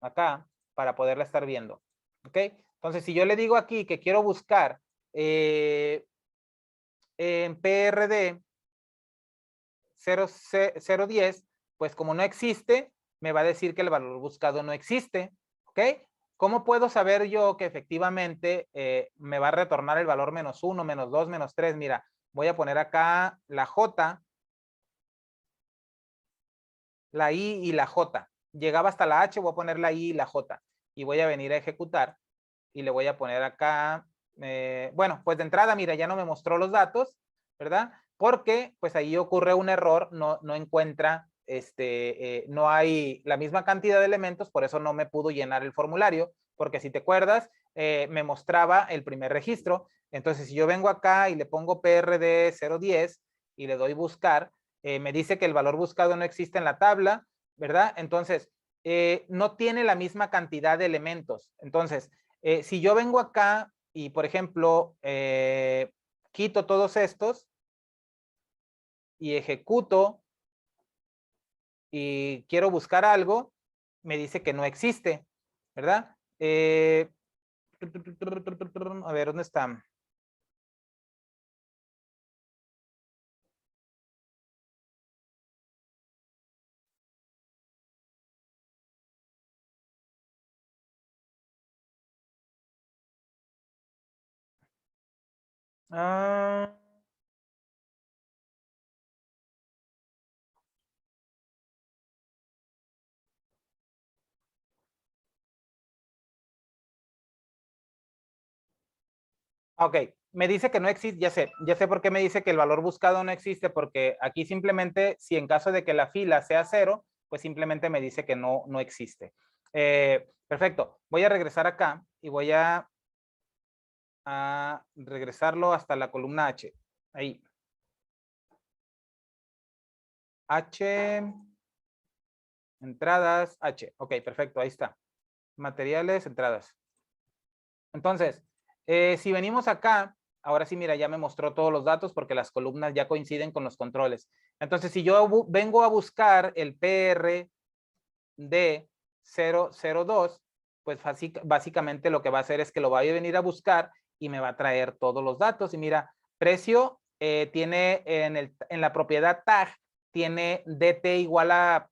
acá, para poderla estar viendo. ¿Ok? Entonces, si yo le digo aquí que quiero buscar en PRD 010, pues como no existe, me va a decir que el valor buscado no existe. ¿Ok? ¿Cómo puedo saber yo que efectivamente me va a retornar el valor -1, -2, -3? Mira, voy a poner acá la J, la I y la J. Llegaba hasta la H, voy a poner la I y la J. Y voy a venir a ejecutar. Y le voy a poner acá, bueno, pues de entrada, mira, ya no me mostró los datos, ¿verdad? Porque pues ahí ocurre un error, no encuentra, no hay la misma cantidad de elementos, por eso no me pudo llenar el formulario, porque si te acuerdas, me mostraba el primer registro. Entonces, si yo vengo acá y le pongo PRD 010 y le doy buscar, me dice que el valor buscado no existe en la tabla, ¿verdad? Entonces, no tiene la misma cantidad de elementos. Entonces, si yo vengo acá y, por ejemplo, quito todos estos y ejecuto y quiero buscar algo, me dice que no existe, ¿verdad? A ver, ¿dónde está? Ah, ok, me dice que no existe, ya sé por qué me dice que el valor buscado no existe, porque aquí simplemente, si en caso de que la fila sea 0, pues simplemente me dice que no existe. Perfecto, voy a regresar acá y voy a regresarlo hasta la columna H. Ahí. H, entradas, H. Ok, perfecto, ahí está. Materiales, entradas. Entonces, si venimos acá, ahora sí, mira, ya me mostró todos los datos porque las columnas ya coinciden con los controles. Entonces, si yo vengo a buscar el PRD 002, pues básicamente lo que va a hacer es que lo va a venir a buscar y me va a traer todos los datos. Y mira, precio tiene en la propiedad tag, tiene DT igual a,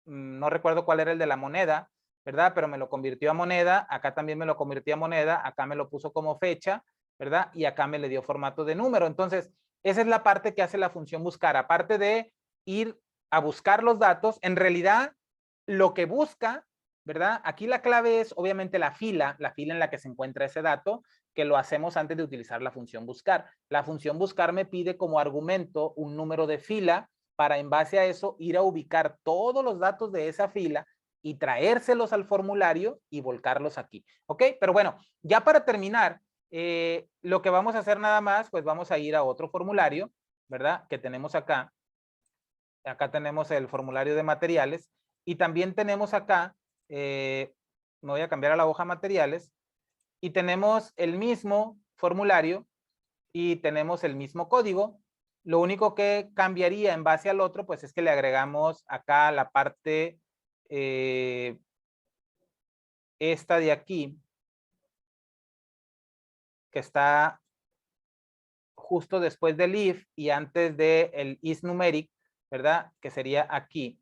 no recuerdo cuál era el de la moneda, ¿verdad? Pero me lo convirtió a moneda, acá también me lo convirtió a moneda, acá me lo puso como fecha, ¿verdad? Y acá me le dio formato de número. Entonces, esa es la parte que hace la función buscar. Aparte de ir a buscar los datos, en realidad lo que busca, ¿verdad? Aquí la clave es obviamente la fila en la que se encuentra ese dato, que lo hacemos antes de utilizar la función buscar. La función buscar me pide como argumento un número de fila para en base a eso ir a ubicar todos los datos de esa fila y traérselos al formulario y volcarlos aquí. ¿Ok? Pero bueno, ya para terminar, lo que vamos a hacer nada más, pues vamos a ir a otro formulario, ¿verdad? Que tenemos acá. Acá tenemos el formulario de materiales y también tenemos acá, me voy a cambiar a la hoja materiales y tenemos el mismo formulario y tenemos el mismo código. Lo único que cambiaría en base al otro, pues es que le agregamos acá la parte, esta de aquí, que está justo después del if y antes del isNumeric, ¿verdad? Que sería aquí.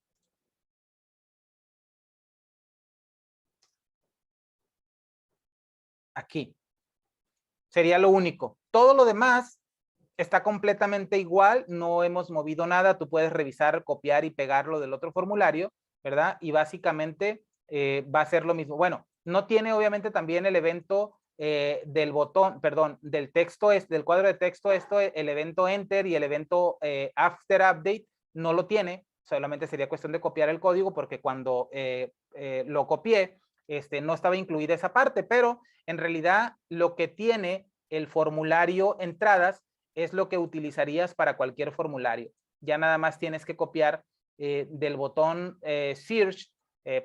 Aquí. Sería lo único. Todo lo demás está completamente igual, no hemos movido nada, tú puedes revisar, copiar y pegarlo del otro formulario, ¿verdad? Y básicamente va a ser lo mismo. Bueno, no tiene obviamente también el evento del botón, perdón, del texto, del cuadro de texto, el evento enter y el evento after update no lo tiene, solamente sería cuestión de copiar el código porque cuando lo copié, no estaba incluida esa parte, pero en realidad lo que tiene el formulario entradas es lo que utilizarías para cualquier formulario. Ya nada más tienes que copiar del botón search,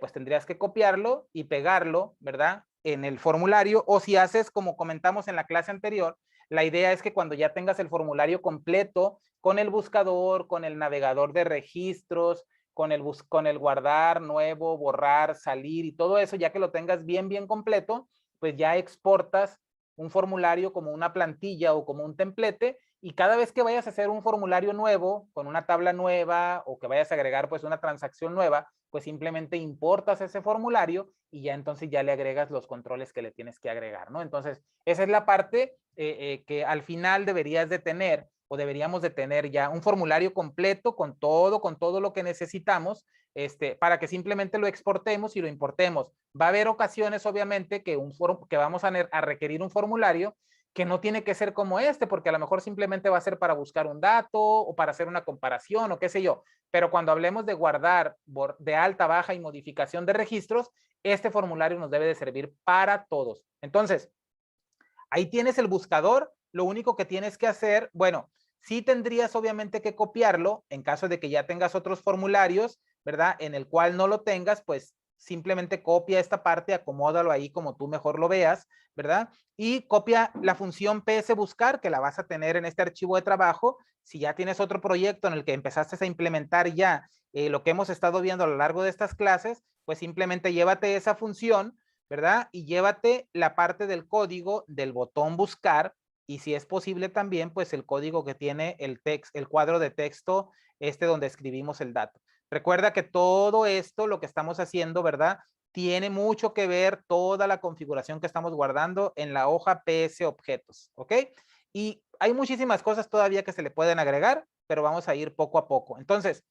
pues tendrías que copiarlo y pegarlo, ¿verdad? En el formulario, o si haces como comentamos en la clase anterior, la idea es que cuando ya tengas el formulario completo, con el buscador, con el navegador de registros, con el guardar, nuevo, borrar, salir y todo eso, ya que lo tengas bien completo, pues ya exportas un formulario como una plantilla o como un templete y cada vez que vayas a hacer un formulario nuevo con una tabla nueva o que vayas a agregar pues una transacción nueva, pues simplemente importas ese formulario y ya entonces ya le agregas los controles que le tienes que agregar, ¿no? Entonces, esa es la parte que al final deberías de tener o deberíamos de tener ya un formulario completo con todo lo que necesitamos para que simplemente lo exportemos y lo importemos. Va a haber ocasiones, obviamente, que vamos a requerir un formulario que no tiene que ser como porque a lo mejor simplemente va a ser para buscar un dato o para hacer una comparación o qué sé yo. Pero cuando hablemos de guardar de alta, baja y modificación de registros, este formulario nos debe de servir para todos. Entonces, ahí tienes el buscador. Lo único que tienes que hacer, bueno, sí tendrías obviamente que copiarlo en caso de que ya tengas otros formularios, ¿verdad? En el cual no lo tengas, pues simplemente copia esta parte, acomódalo ahí como tú mejor lo veas, ¿verdad? Y copia la función PS buscar que la vas a tener en este archivo de trabajo. Si ya tienes otro proyecto en el que empezaste a implementar ya lo que hemos estado viendo a lo largo de estas clases, pues simplemente llévate esa función, ¿verdad? Y llévate la parte del código del botón buscar y si es posible también, pues el código que tiene el cuadro de texto donde escribimos el dato. Recuerda que todo esto, lo que estamos haciendo, ¿verdad? Tiene mucho que ver toda la configuración que estamos guardando en la hoja PS objetos, ¿ok? Y hay muchísimas cosas todavía que se le pueden agregar, pero vamos a ir poco a poco. Entonces,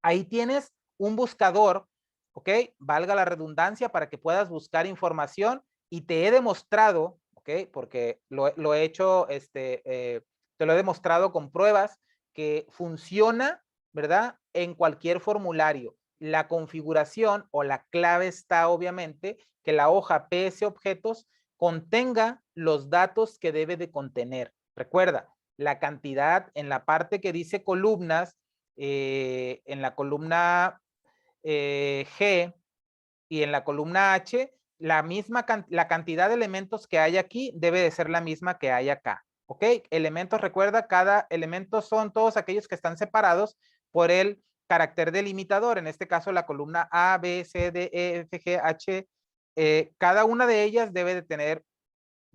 ahí tienes un buscador, ¿ok? Valga la redundancia para que puedas buscar información y te he demostrado, ¿ok? Porque lo he hecho, te lo he demostrado con pruebas que funciona, ¿verdad? En cualquier formulario. La configuración o la clave está obviamente que la hoja PS objetos contenga los datos que debe de contener. Recuerda, la cantidad en la parte que dice columnas, en la columna G y en la columna H, la cantidad de elementos que hay aquí debe de ser la misma que hay acá. ¿Ok? Elementos, recuerda, cada elemento son todos aquellos que están separados por el carácter delimitador. En este caso, la columna A, B, C, D, E, F, G, H. Cada una de ellas debe de tener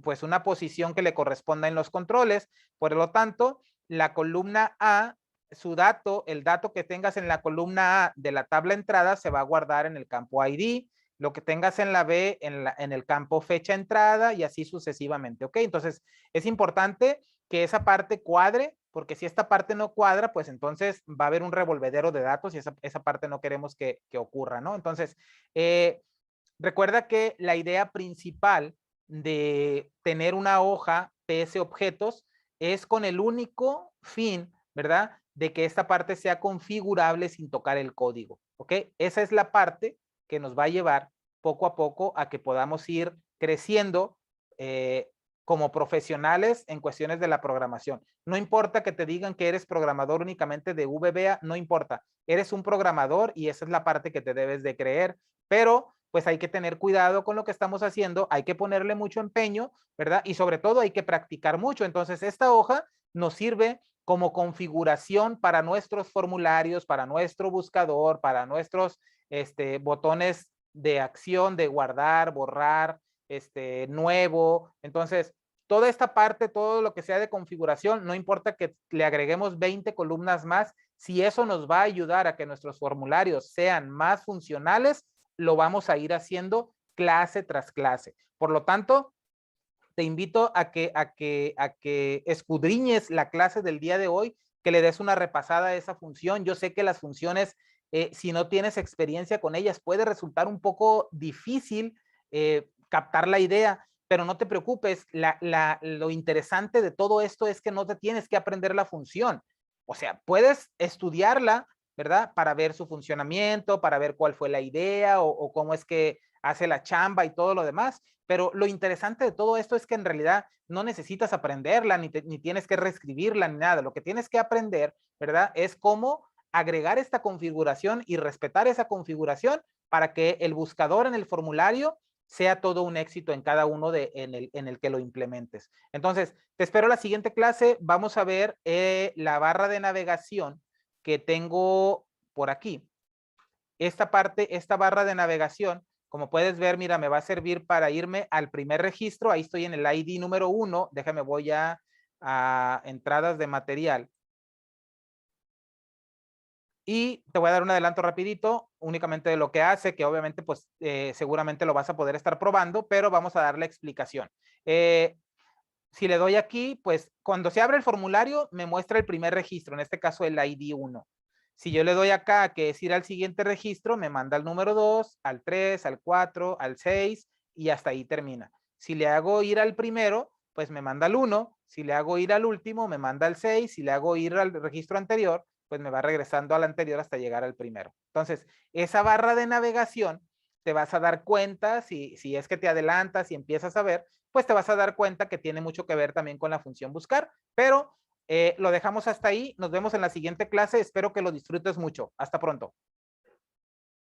pues una posición que le corresponda en los controles. Por lo tanto, la columna A, su dato, el dato que tengas en la columna A de la tabla entrada se va a guardar en el campo ID, lo que tengas en la B en el campo fecha entrada y así sucesivamente, ¿ok? Entonces, es importante que esa parte cuadre, porque si esta parte no cuadra, pues entonces va a haber un revolvedero de datos y esa parte no queremos que ocurra, ¿no? Entonces, recuerda que la idea principal de tener una hoja PS objetos es con el único fin, ¿verdad? De que esta parte sea configurable sin tocar el código, ¿ok? Esa es la parte que nos va a llevar poco a poco a que podamos ir creciendo como profesionales en cuestiones de la programación. No importa que te digan que eres programador únicamente de VBA, no importa. Eres un programador y esa es la parte que te debes de creer, pero pues hay que tener cuidado con lo que estamos haciendo, hay que ponerle mucho empeño, ¿verdad? Y sobre todo hay que practicar mucho. Entonces, esta hoja nos sirve como configuración para nuestros formularios, para nuestro buscador, para nuestros botones de acción, de guardar, borrar, nuevo. Entonces, toda esta parte, todo lo que sea de configuración, no importa que le agreguemos 20 columnas más, si eso nos va a ayudar a que nuestros formularios sean más funcionales, lo vamos a ir haciendo clase tras clase. Por lo tanto, te invito a que escudriñes la clase del día de hoy, que le des una repasada a esa función. Yo sé que las funciones, si no tienes experiencia con ellas, puede resultar un poco difícil captar la idea, pero no te preocupes, lo interesante de todo esto es que no te tienes que aprender la función. O sea, puedes estudiarla, ¿verdad? Para ver su funcionamiento, para ver cuál fue la idea o cómo es que hace la chamba y todo lo demás, pero lo interesante de todo esto es que en realidad no necesitas aprenderla, ni tienes que reescribirla, ni nada. Lo que tienes que aprender, ¿verdad? Es cómo agregar esta configuración y respetar esa configuración para que el buscador en el formulario sea todo un éxito en cada uno en el que lo implementes. Entonces, te espero la siguiente clase. Vamos a ver la barra de navegación que tengo por aquí. Esta parte, esta barra de navegación, como puedes ver, mira, me va a servir para irme al primer registro. Ahí estoy en el ID número 1. Déjame, voy a entradas de material. Y te voy a dar un adelanto rapidito, únicamente de lo que hace, que obviamente pues seguramente lo vas a poder estar probando, pero vamos a dar la explicación. Si le doy aquí, pues cuando se abre el formulario me muestra el primer registro, en este caso el ID 1. Si yo le doy acá, que es ir al siguiente registro, me manda al número 2, al 3, al 4, al 6 y hasta ahí termina. Si le hago ir al primero, pues me manda al 1. Si le hago ir al último, me manda al 6. Si le hago ir al registro anterior, pues me va regresando al anterior hasta llegar al primero. Entonces, esa barra de navegación te vas a dar cuenta, si es que te adelantas y empiezas a ver, pues te vas a dar cuenta que tiene mucho que ver también con la función buscar, pero lo dejamos hasta ahí. Nos vemos en la siguiente clase. Espero que lo disfrutes mucho. Hasta pronto.